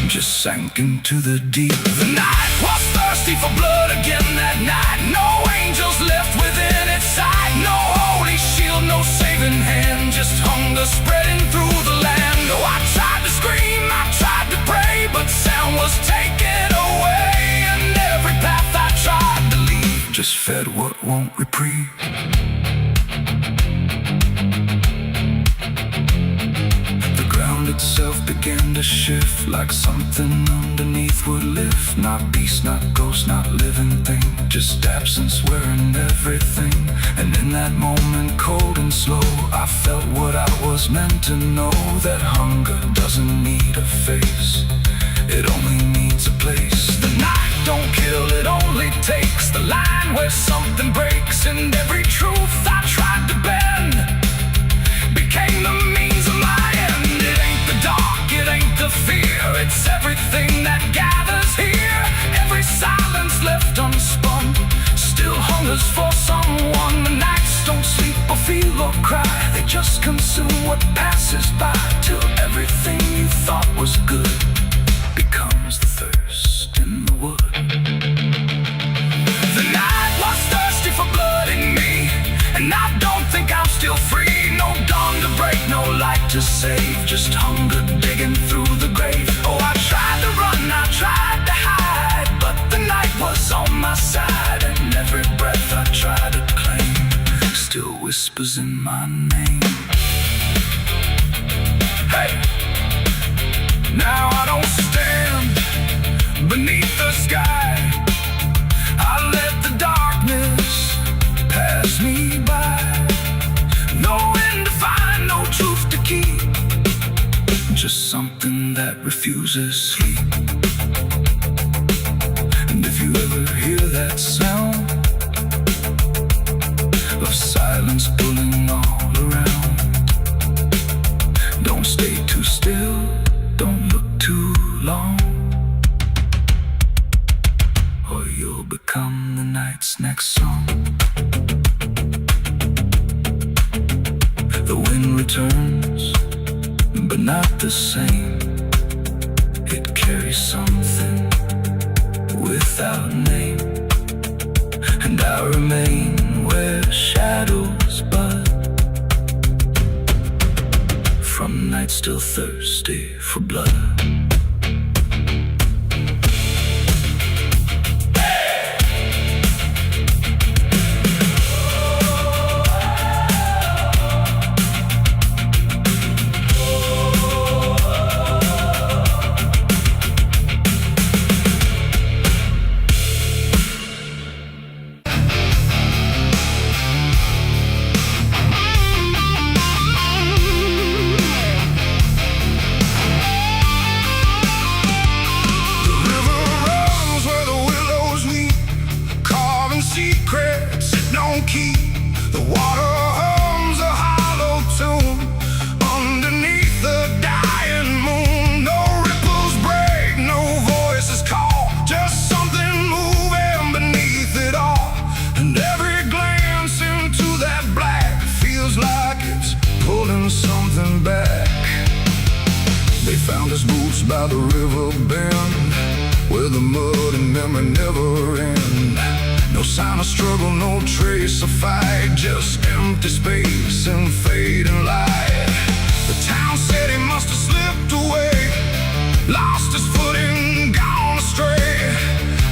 just sank into the deep. The night was thirsty for blood again that night. No angels left within its sight, no holy shield, no saving hand, just hunger spreading through the land. Oh, I tried to scream, I tried to pray, but sound was taken away. And every path I tried to leave just fed what won't reprieve. The ground itself began to shift, like something underneath would lift. Not beast, not ghost, not living thing, just absence wearing everything. And in that moment, cold and slow, I felt what I was meant to know, that hunger doesn't need a face, it only needs a place. The night don't kill, it only takes the line where something breaks. And every truth I just consume what passes by, till everything you thought was good becomes the thirst in the wood. The night was thirsty for blood in me, and I don't think I'm still free. No dawn to break, no light to save, just hunger digging through the grave. Oh, I tried to run, I tried to hide, but the night was on my side, and every breath I tried to claim still whispers in my name. Hey, now I don't stand beneath the sky. I let the darkness pass me by, knowing to find no truth to keep, just something that refuses sleep. And if you ever hear that sound of silence pulling all around, don't stay too still, don't look too long, or you'll become the night's next song. The wind returns, but not the same. It carries something without name, and I remain where shadows bud, from nights still thirsty for blood. The water hums a hollow tune underneath the dying moon. No ripples break, no voices call, just something moving beneath it all. And every glance into that black feels like it's pulling something back. They found his boots by the river bend, where the mud and memory never end. No sign of struggle, no trace of fight, just empty space and fading light. The town said he must have slipped away, lost his footing, gone astray.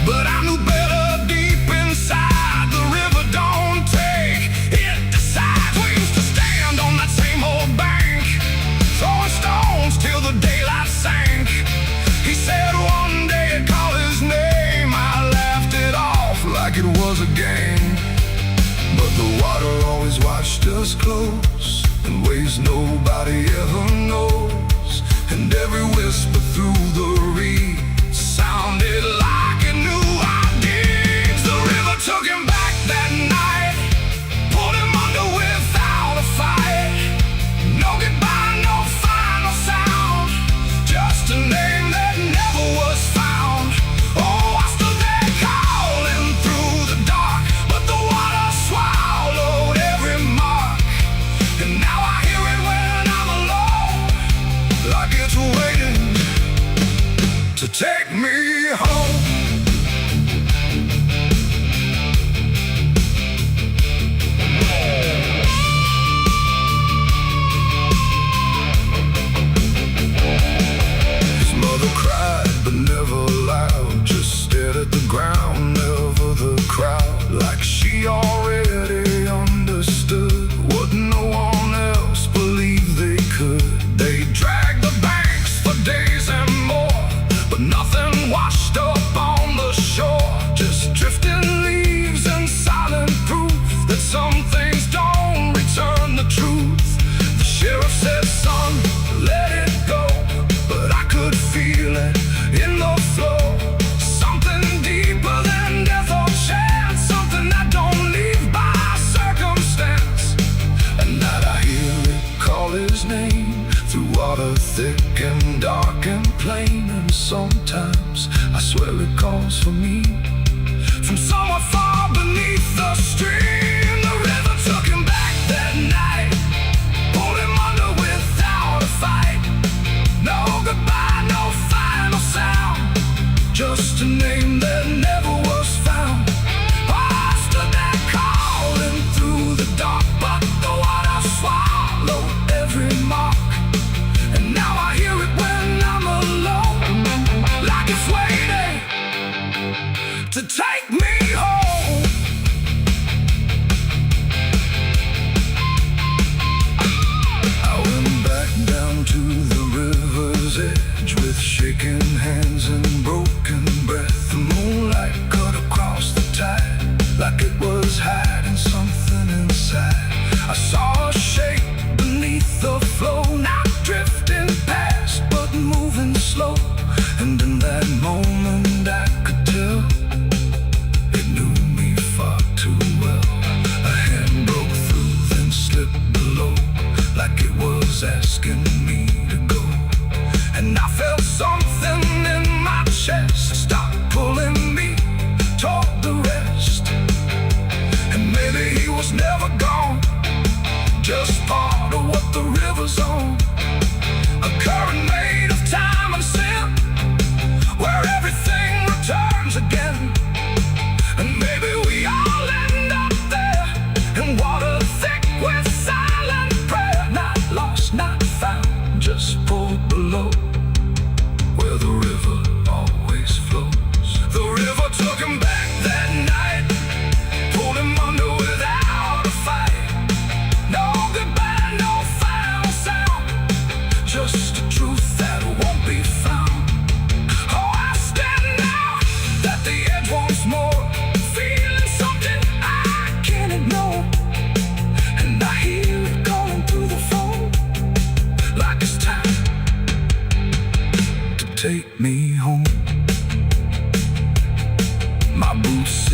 But I knew better deep inside, the river don't take, it decides. We used to stand on that same old bank, throwing stones till the daylight sank. He said one day I'd call his name, I laughed it off like it was a game. But the water always watched us close, in ways nobody ever knows. And every whisper through the reeds sounded like it knew our deeds. The river took him back that night, pulled him under without a fight. No goodbye, no final sound, just a name that never was found. Oh, I stood there calling through the dark, but the water swallowed every mark. And now I hear it when I'm alone, like it's waiting to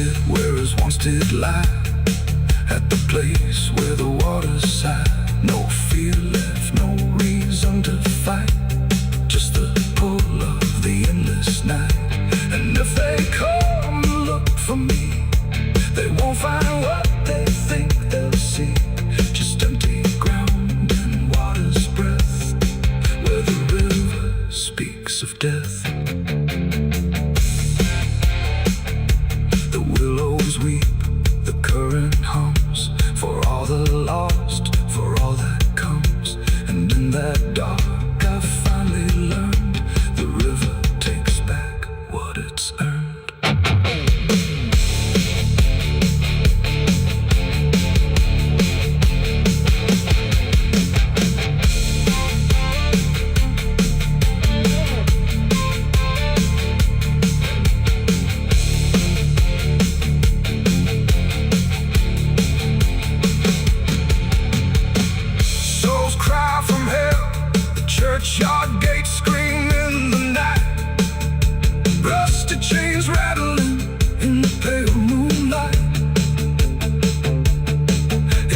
sit where his once did lie, at the place where the waters sigh. No fear left, no reason to fight, just the pull of the endless night. And if they come to look for me, they won't find what they think they'll see, just empty ground and water's breath, where the river speaks of death. The willows weep, the current hums, for all the lost, for all that comes. And in that dark I finally learned, the river takes back what it's earned. Churchyard gates scream in the night, rusted chains rattling in the pale moonlight.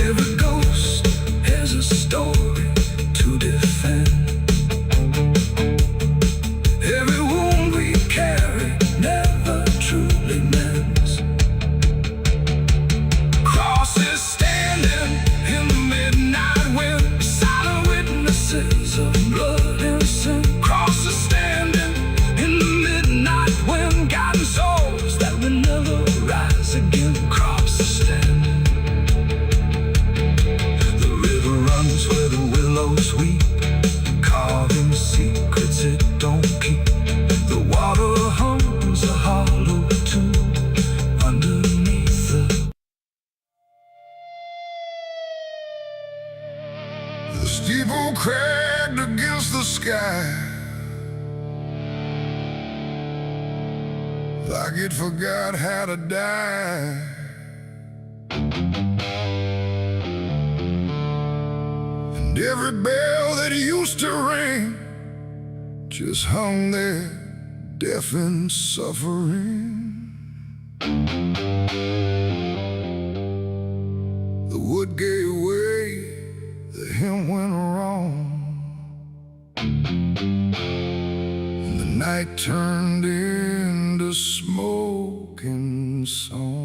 Every ghost has a story to defend. Every wound we carry never truly mends. Crosses standing in the midnight wind, silent witnesses of blood and sin. Crosses standing in the midnight wind, guiding souls that will never rise again. Crosses standing. The river runs where the willows weep, carving secrets it don't keep. The water hums a hollow tune underneath The steeple cracked against the sky, like it forgot how to die. And every bell that used to ring just hung there, deaf and suffering. The wood gave way, the hymn went wrong, and the night turned into smoking song.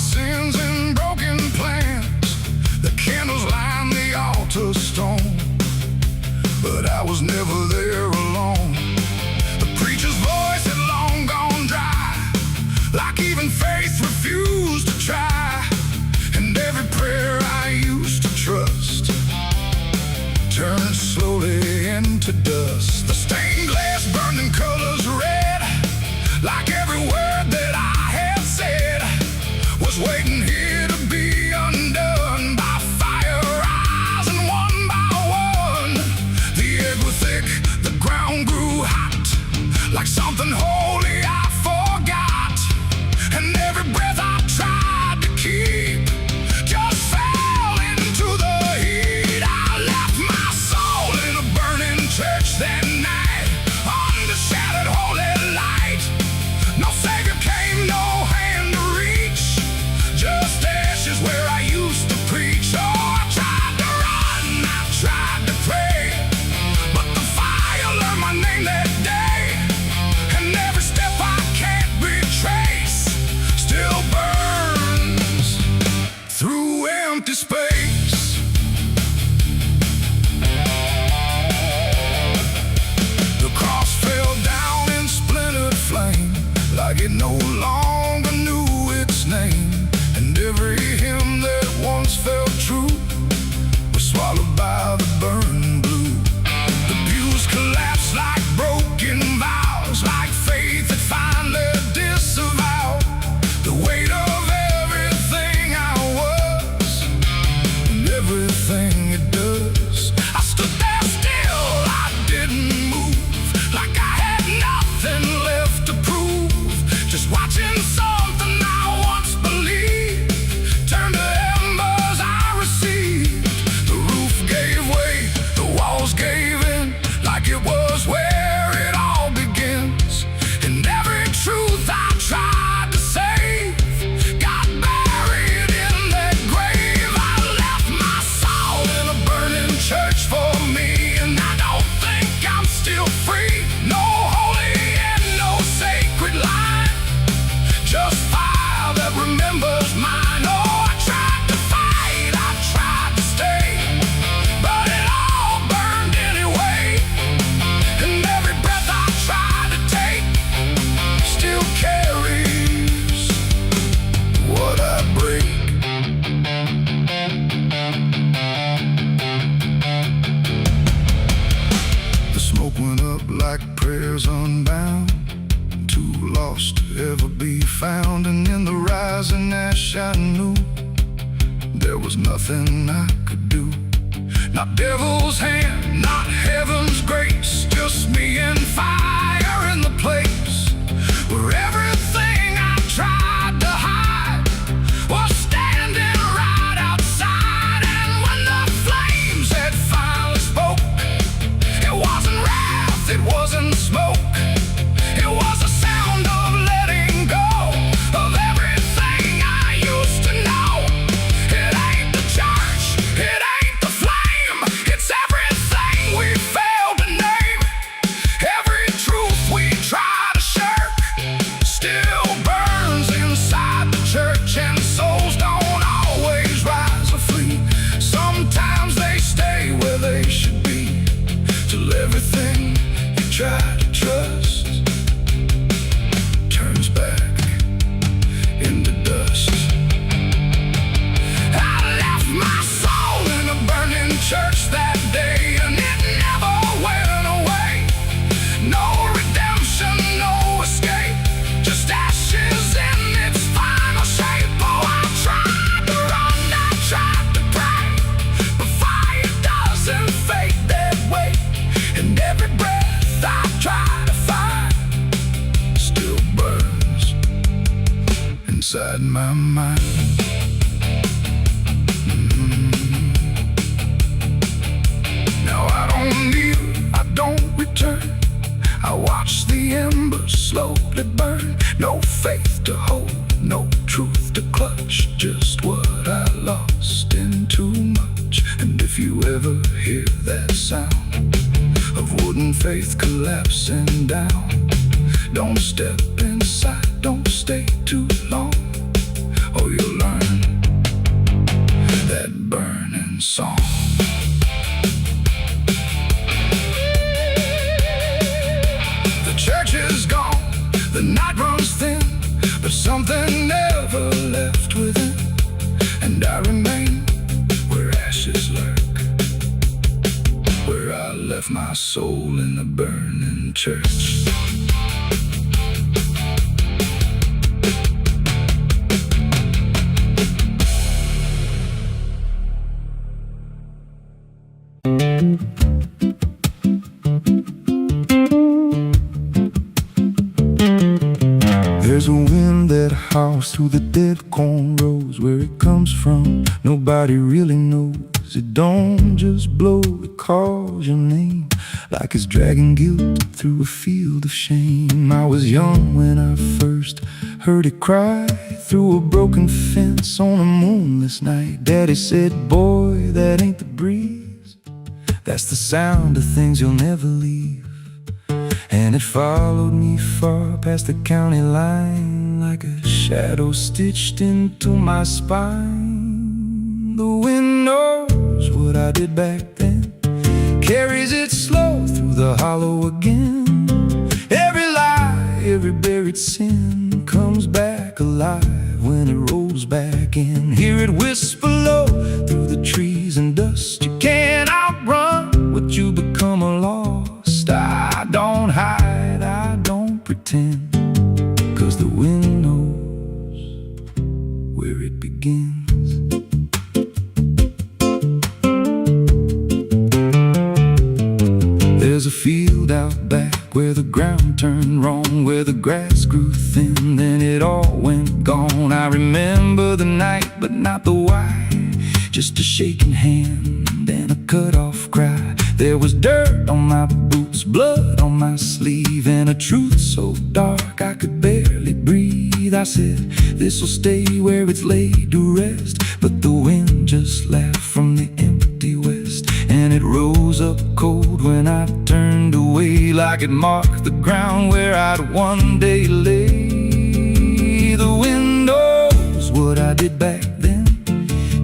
Sins and broken plans, the candles line the altar stone, but I was never there alone. The preacher's voice had long gone dry, like even faith refused to try. And every prayer I used to trust turned slowly into dust. The stained glass burned in colors red, like every word that I had said was waiting here to be undone by fire, rising one by one. The air grew thick, Smoke went up like prayers unbound, too lost to ever be found. And in the rising ash I knew there was nothing I could do. Not devil's hand, not heaven's grace, just me and fire in the place where everything I tried to hide was standing right outside. And when the flames had finally spoke, it wasn't wrath, it wasn't smoke, it was the sound of letting go of everything I used to know. It ain't the church, it ain't the flame, it's everything we failed to name. Every truth we try to shirk still burns inside the church, and souls don't always rise or flee. Sometimes they stay where they should be, till everything you try to trust turns back into dust. I left my soul in a burning church that day, and it never went away. No redemption, no escape, just ashes in its final shape. Oh, I tried to run, I tried to pray, but fire doesn't fade that way. And every breath I try to find still burns inside my mind. Now I don't kneel, I don't return, I watch the embers slowly burn. No faith to hold, no truth to clutch, just what I lost in too much. And if you ever hear that sound of wooden faith collapsing down, don't step inside, don't stay too long, or you'll learn that burning song. The church is gone, the night runs thin, but something never left within. And I remain where ashes lurk, where I left my soul in the burning church. There's a wind that howls through the dead corn rows. Where it comes from, nobody really knows. It don't just blow, it calls your name like it's dragging guilt through a field of shame. I was young when I first heard it cry through a broken fence on a moonless night. Daddy said, boy, that ain't the breeze, that's the sound of things you'll never leave. And it followed me far past the county line like a shadow stitched into my spine. The wind knows what I did back then, carries it slow through the hollow again. Every lie, every buried sin comes back alive when it rolls back in. Hear it whisper low through the trees and dust. You can't outrun what you become lost. I don't hide, I don't pretend, 'cause the wind knows where it begins. There's a field out back where the ground turned wrong, where the grass grew thin, then it all went gone. I remember the night, but not the why, just a shaking hand and a cut-off cry. There was dirt on my boots, blood on my sleeve, and a truth so dark I could barely breathe. I said, this'll stay where it's laid to rest, but the wind just laughed from the empty west, and it rose up cold when I turned away, like it marked the ground where I'd one day lay. The wind knows what I did back then,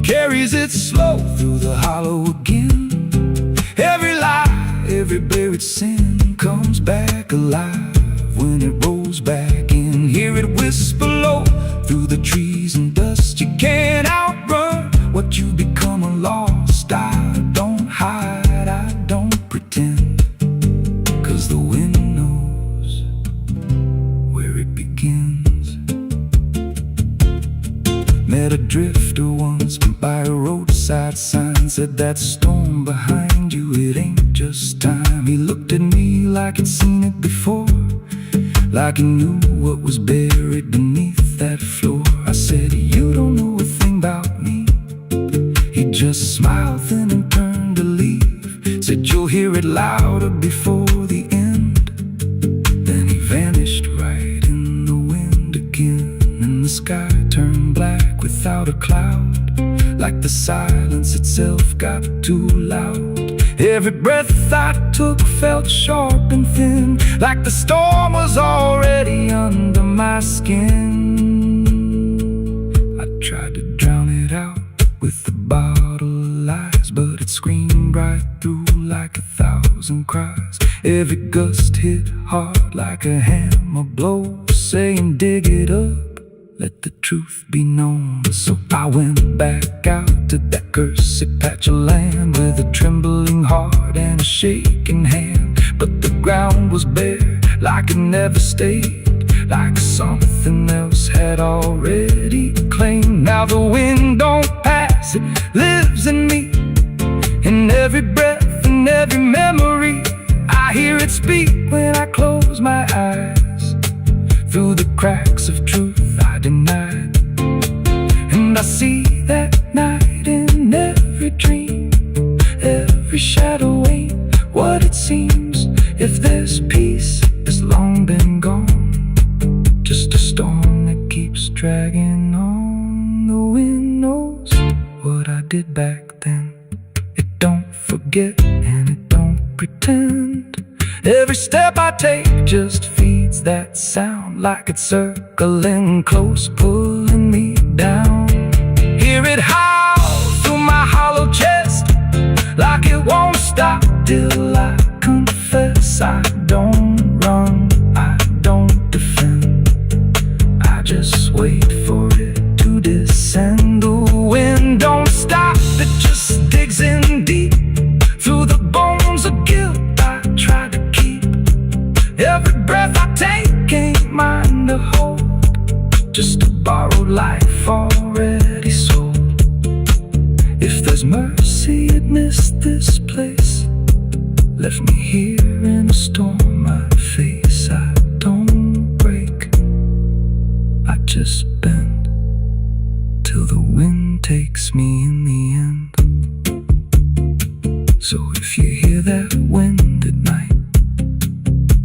carries it slow through the hollow again. Every lie, every buried sin comes back alive when it rolls back in. Hear it whisper low through the trees and dust. You can't outrun what you become lost. I don't hide, I don't pretend, said, that storm behind you, it ain't just time. He looked at me like he'd seen it before, like he knew what was buried beneath that floor. I said, you don't know a thing about me. He just smiled then and turned to leave. Said, you'll hear it louder before the end. Then he vanished right in the wind again, and the sky turned black without a cloud, like the silence itself got too loud. Every breath I took felt sharp and thin, like the storm was already under my skin. I tried to drown it out with a bottle of lies, but it screamed right through like 1,000 cries. Every gust hit hard like a hammer blow, saying dig it up, let the truth be known. So I went back out to that cursed patch of land with a trembling heart and a shaking hand. But the ground was bare, like it never stayed, like something else had already claimed. Now the wind don't pass, it lives in me, in every breath and every memory. I hear it speak when I close my eyes, through the cracks of truth I denied. And I see that night in every dream, every shadow ain't what it seems. If there's peace, it's long been gone, just a storm that keeps dragging on. The wind knows what I did back then. It don't forget and it don't pretend. Every step I take just feeds that sound, like it's circling close, pulling me down. Hear it howl through my hollow chest, like it won't stop till I confess. I don't run, I don't defend, I just wait for it to descend. The wind don't stop, it just digs in deep, through the bones of guilt I try to keep. Every breath I take ain't mine to hold, just a borrowed life already sold. If there's mercy, it missed this place, left me here in a storm I face. I don't break, I just bend, till the wind takes me in the end. So if you hear that wind at night,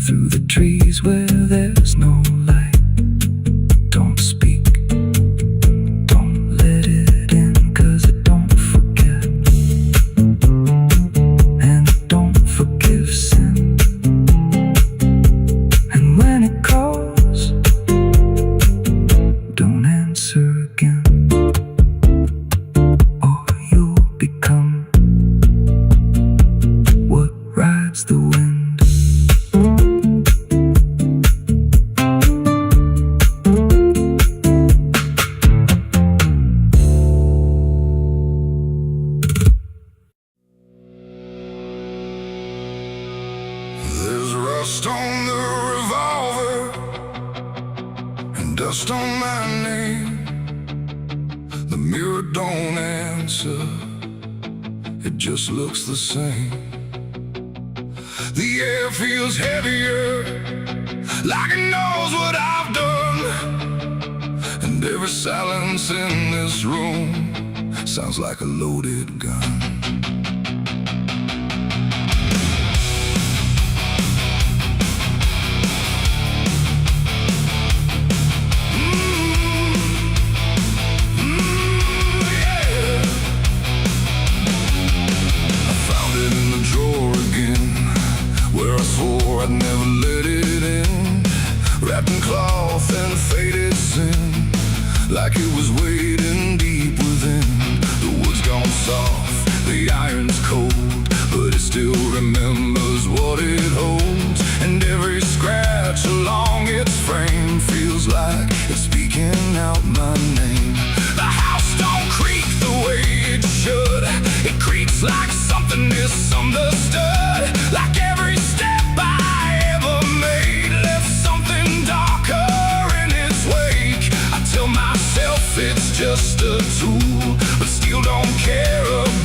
through the trees where there's no light, don't speak, don't let it in, 'cause it don't forget, and it don't forgive sin. And when it calls, don't answer again, or you'll become what rides the wind. There's rust on the revolver and dust on my name. The mirror don't answer, it just looks the same. The air feels heavier, like it knows what I've done. And every silence in this room sounds like a loaded gun. I'd never let it in, wrapped in cloth and faded sin, like it was waiting deep within. The wood's gone soft, the iron's cold, but it still remembers what it holds. And every scratch along its frame feels like it's speaking out my name. The house don't creak the way it should, it creaks like something misunderstood, like every step I ever made left something darker in its wake. I tell myself it's just a tool, but still don't care about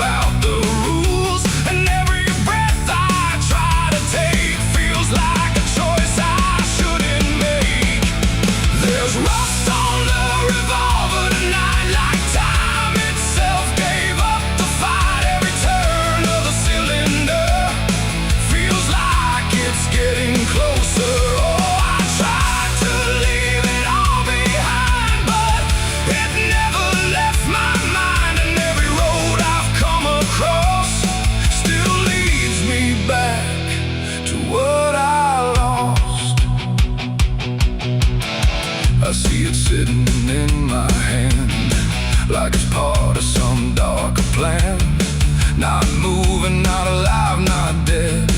sitting in my hand, like it's part of some darker plan. Not moving, not alive, not dead,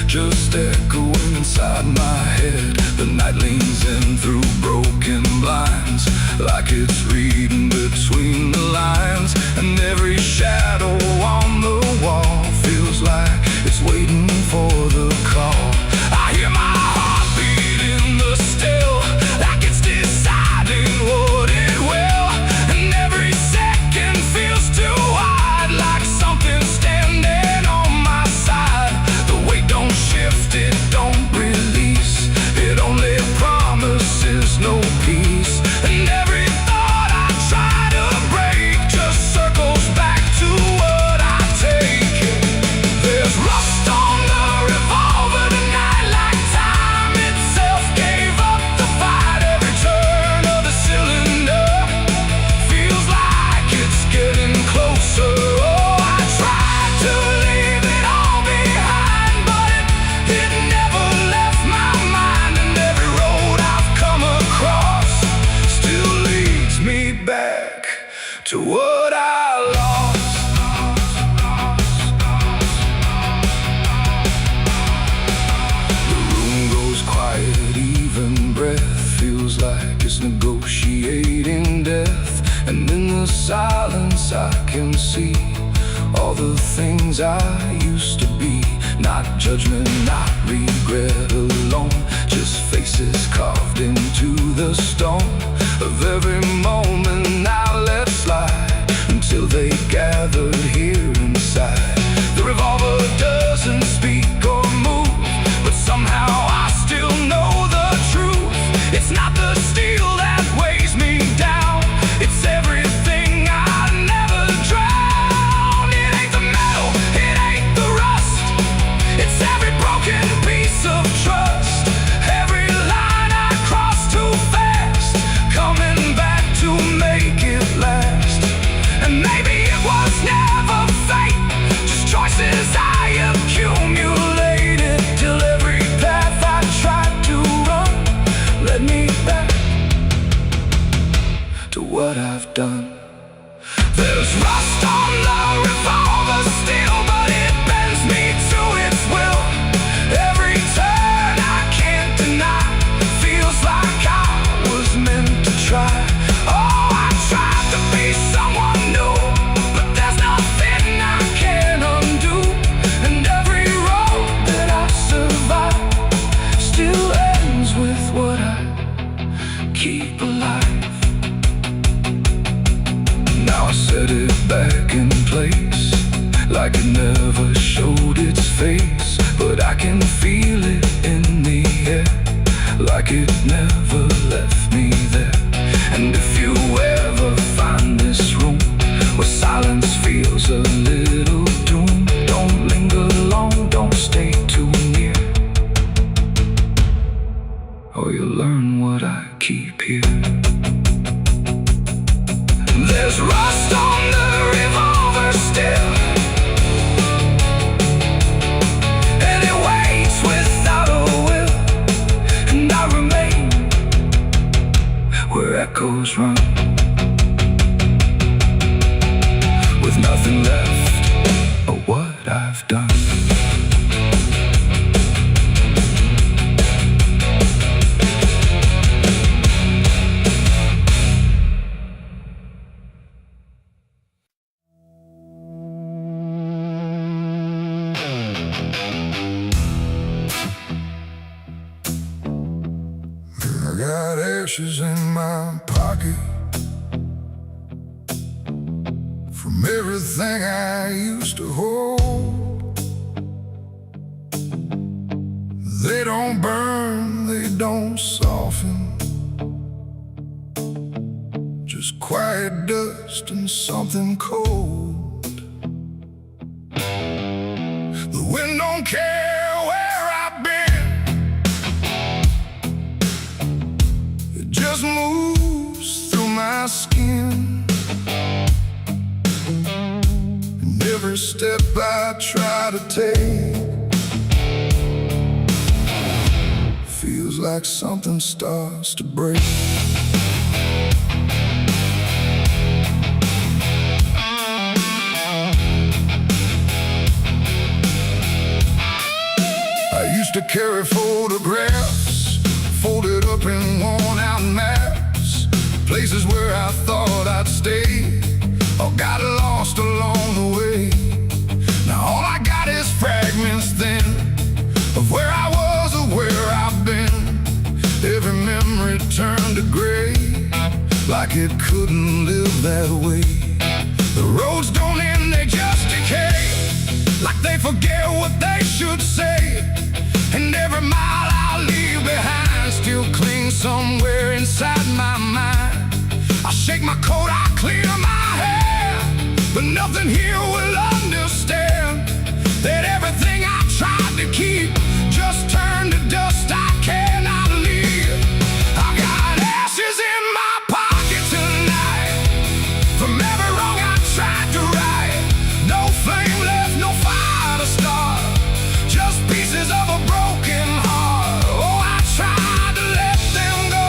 just echoing inside my head. The night leans in through broken blinds, like it's reading between the lines. And every shadow on the wall feels like it's waiting for the call. I hear my heart beat in the still, like it's deciding what it will. And every second feels too wide, like something's standing on my side. The weight don't shift, it don't release, it only promises no peace. And every thought I try to break just circles back to what I take. There's rust on the revolver tonight, like time itself gave up the fight. Every turn of the cylinder feels like it's getting closer. Oh, I tried to leave it all behind, but it never left my mind. And every road I've come across still leads me back to what I lost. The room goes quiet, even breath feels like it's negotiating death. And in the silence I can see all the things I used to be. Not judgment, not regret alone, just faces carved into the stone of every moment I let slide, until they gathered here inside. The revolver doesn't speak or move, but somehow I still know the truth. It's not the steel that weighs me down, it's everything I never drowned. It ain't the metal, it ain't the rust, it's every broken piece of trust. Every line I cross too fast, coming back to make it last. And maybe it was never fate, just choices I accumulated, till every path I tried to run led me back to what I've done. There's rust on the revolver still, but it bends me to its will. Every turn I can't deny feels like I was meant to try. Oh, I tried to be someone new, but there's nothing I can undo. And every road that I survive still ends with what I keep alive. Now I set it back in place, like it never showed its face. But I can feel it in the air, like it never left me there. And if you ever find this room where silence feels a little doom, don't linger long, don't stay too near, or you'll learn what I keep here. There's rust on the revolver still, and it waits without a will. And I remain where echoes run, with nothing left of what I've done. I got ashes in my pocket from everything I used to hold. They don't burn, they don't soften, just quiet dust and something cold. The wind don't care where I've been, it just moves through my skin. And every step I try to take feels like something starts to break. Used to carry photographs folded up in worn-out maps, places where I thought I'd stay or got lost along the way. Now all I got is fragments then of where I was or where I've been. Every memory turned to gray, like it couldn't live that way. The roads don't end, they just decay, like they forget what they should say. And every mile I leave behind still clings somewhere inside my mind. I shake my coat, I clear my hair, but nothing here will understand that everything I tried to keep just turned to dust I cannot leave. I got ashes in my pocket tonight from every wrong I tried to right. No flame left, no fire to start, just pieces of a broken heart. Oh, I tried to let them go,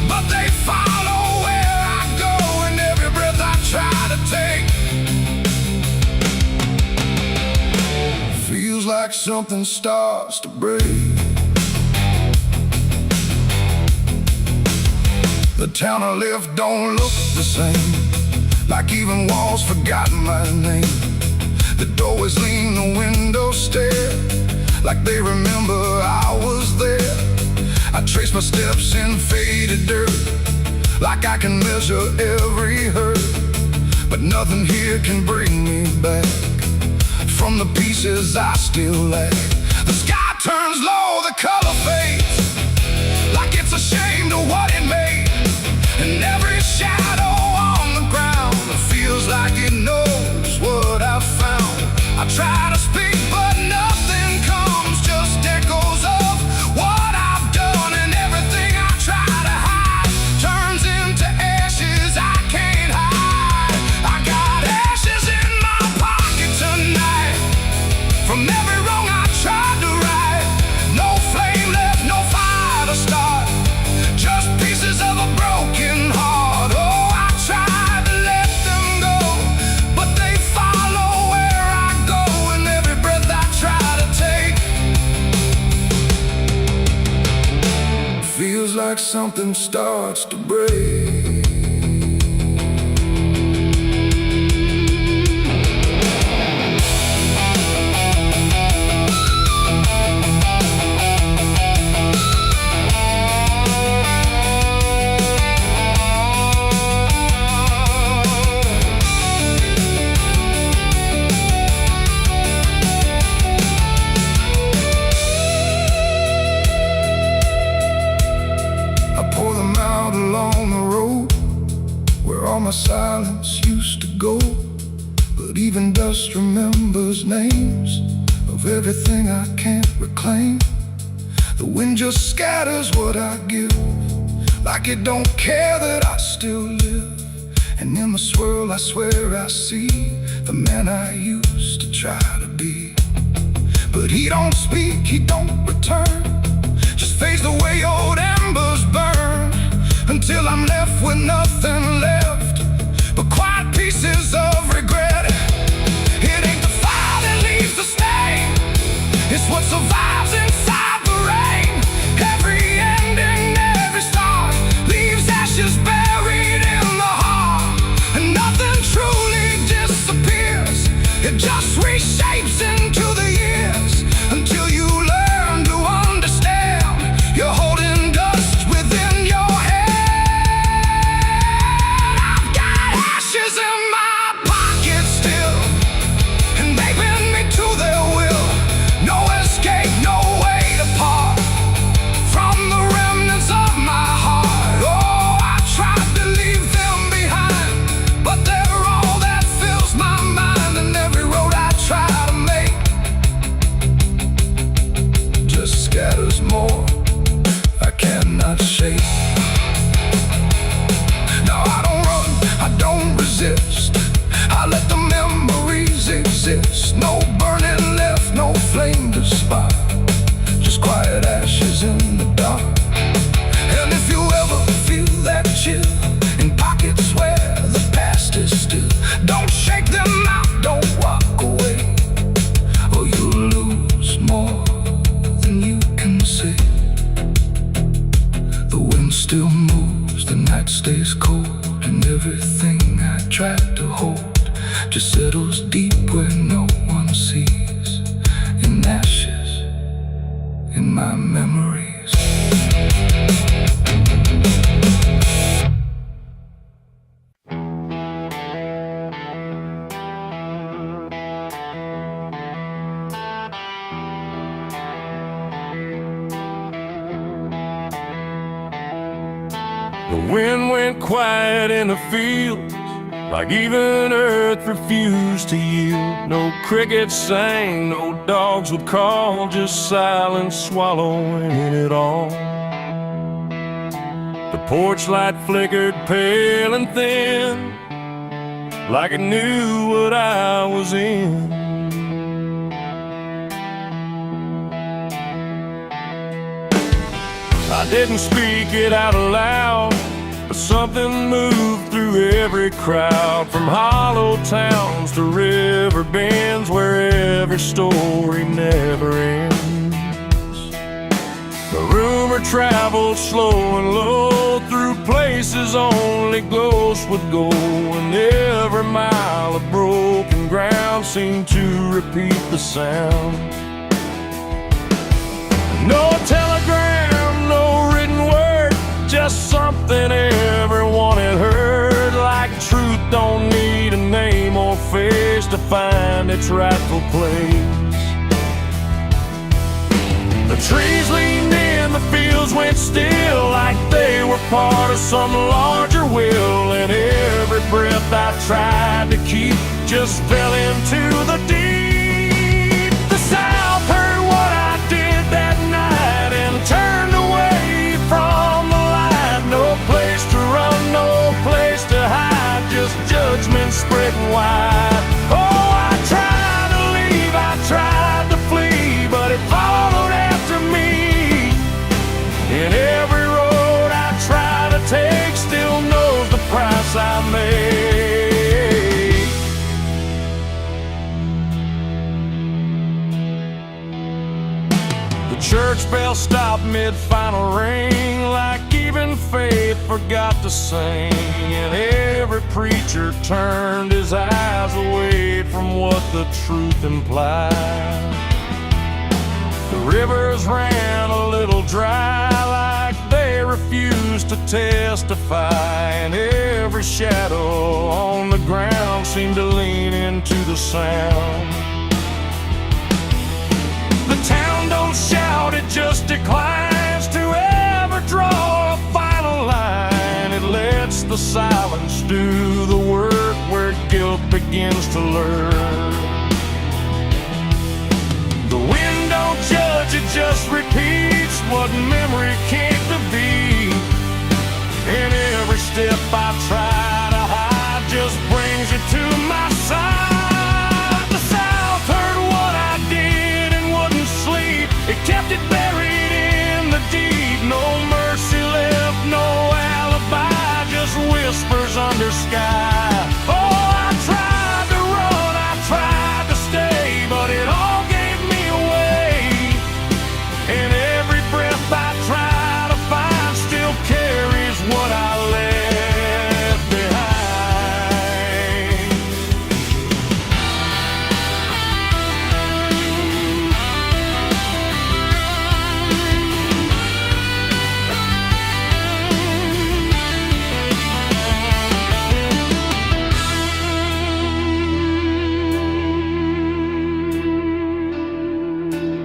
but they follow where I go, and every breath I try to take feels like something starts to break. The town I left don't look the same, like even walls forgotten my name. The doorways lean, the windows stare, like they remember I was there. I trace my steps in faded dirt, like I can measure every hurt, but nothing here can bring me back from the pieces I still lack. The sky turns low, the color fades, like it's ashamed of what it made. And every shadow on the ground feels like it knows what I've found. I try to speak, but nothing comes, just echoes of what I've done. And everything I try to hide turns into ashes I can't hide. I got ashes in my pocket tonight from every wrong I tried to right. No flame left, no fire to start, just pieces of a broken heart. Oh, I tried to let them go, but they follow where I go, and every breath I try to take feels like something starts to break. Along the road where all my silence used to go, but even dust remembers names of everything I can't reclaim. The wind just scatters what I give, like it don't care that I still live. And in the swirl I swear I see the man I used to try to be. But he don't speak, he don't return, just fades the way old embers burn, until I'm left with nothing left but quiet pieces of regret. It ain't the fire that leaves the stain, it's what survives inside the rain. Every ending, every start leaves ashes buried in the heart, and nothing truly disappears, it just reshapes into the years, until you learn to understand you're holding dust within your head. still moves, the night stays cold, and everything I tried to hold just settles deep where no one sees, in ashes, in my memories. The wind went quiet in the fields, like even earth refused to yield. No crickets sang, no dogs would call, just silence swallowing it all. The porch light flickered pale and thin, like it knew what I was in. I didn't speak it out loud, but something moved through every crowd, from hollow towns to river bends, where every story never ends. The rumor traveled slow and low through places only ghosts would go, and every mile of broken ground seemed to repeat the sound. No telegram, no written word, just something everyone had heard, like truth don't need a name or face to find its rightful place. The trees leaned in, the fields went still, like they were part of some larger will, and every breath I tried to keep just fell into the deep. The South heard what I did that night and turned away from the light. No place to run, no place to hide, just judgment spreading wide. Oh, I tried to leave, I tried to flee, but it followed after me. And every road I try to take still knows the price I made. The church bell stopped mid-final ring, like even faith forgot to sing, and every preacher turned his eyes away from what the truth implied. The rivers ran a little dry, like they refused to testify, and every shadow on the ground seemed to lean into the sound. The town don't shout, it just declines to ever draw a final line. It lets the silence do the work where guilt begins to learn. The wind don't judge, it just repeats what memory came to be. And every step I try to hide just brings you to my side. The South heard what I did and wouldn't sleep. It kept it buried in the deep. No mercy left, no alibi, just whispers under sky. Oh, I tried to run, I tried to stay, but it all gave me away. And every breath I try to find still carries what I left behind.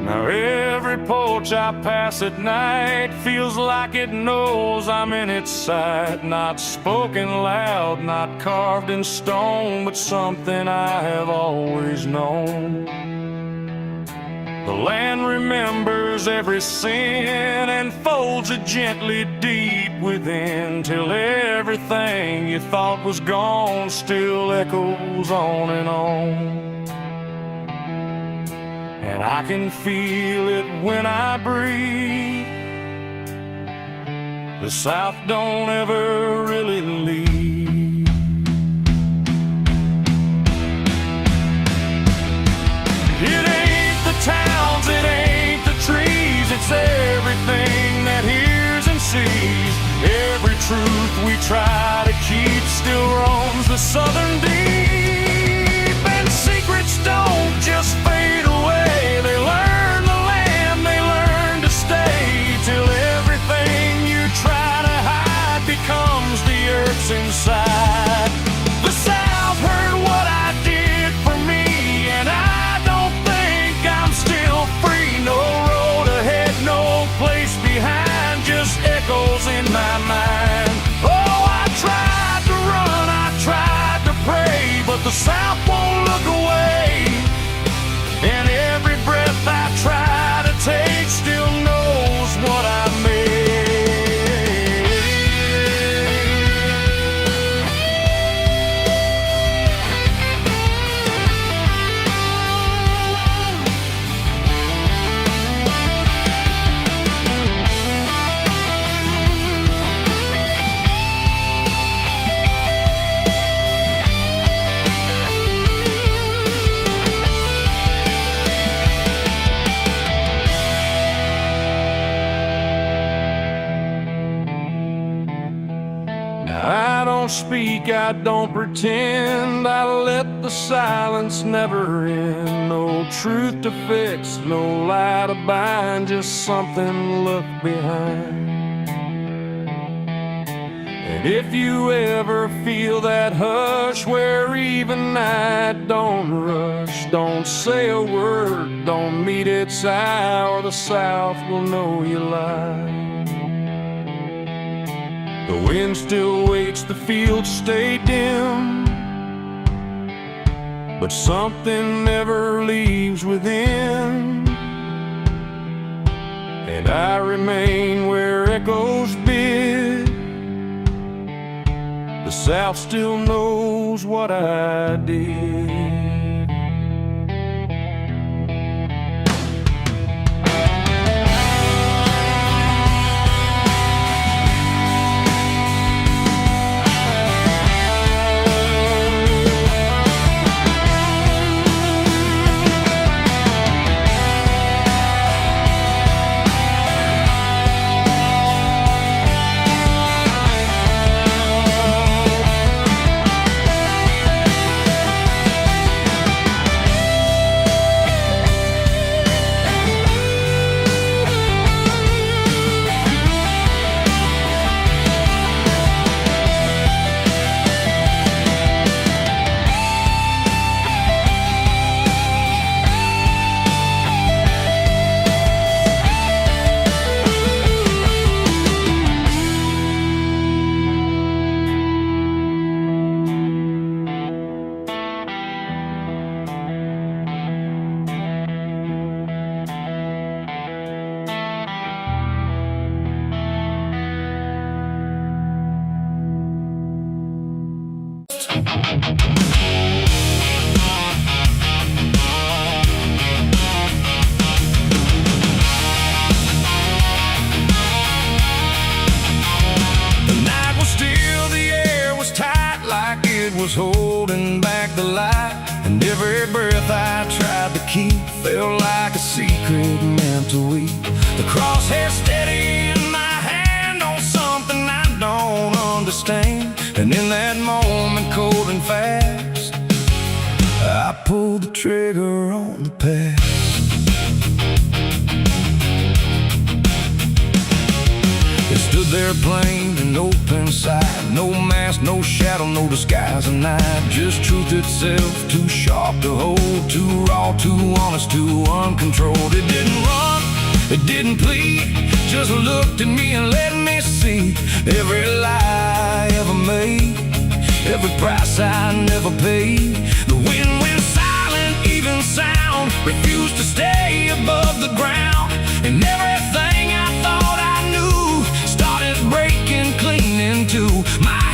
Now every porch I pass at night feels like it knows I'm in its sight. Not spoken loud, not carved in stone, but something I have always known. The land remembers every sin and folds it gently deep within, till everything you thought was gone still echoes on and on. And I can feel it when I breathe. The South don't ever really leave. It ain't the towns, it ain't the trees, it's everything that hears and sees. truth we try to keep still roams the southern deep. And secrets don't just fade away, they learn the land, they learn to stay, till everything you try to hide becomes the earth's inside. The South heard what I did for me, and I don't think I'm still free. No road ahead, no place behind, just echoes in my mind. Oh, I tried to run, I tried to pray, but the South won't look away. And every breath I try to take still knows what I made. I don't speak, I don't pretend, I let the silence never end. No truth to fix, no lie to bind, just something left behind. And if you ever feel that hush where even night don't rush, don't say a word, don't meet its eye, or the South will know you lied. The wind still waits, the fields stay dim, but something never leaves within. And I remain where echoes bid. The South still knows what I did. Was holding back the light, and every breath I tried to keep felt like a secret meant to weep. The crosshair steady in my hand on something I don't understand, and in that moment, cold and fast, I pulled the trigger on the past. It stood there plain and open sight, no mask, no shadow, no disguise at night. Just truth itself, too sharp to hold, too raw, too honest, too uncontrolled. It didn't run, it didn't plead, just looked at me and let me see every lie I ever made, every price I never paid. The wind went silent, even sound refused to stay above the ground, and everything I thought I knew started breaking clean into my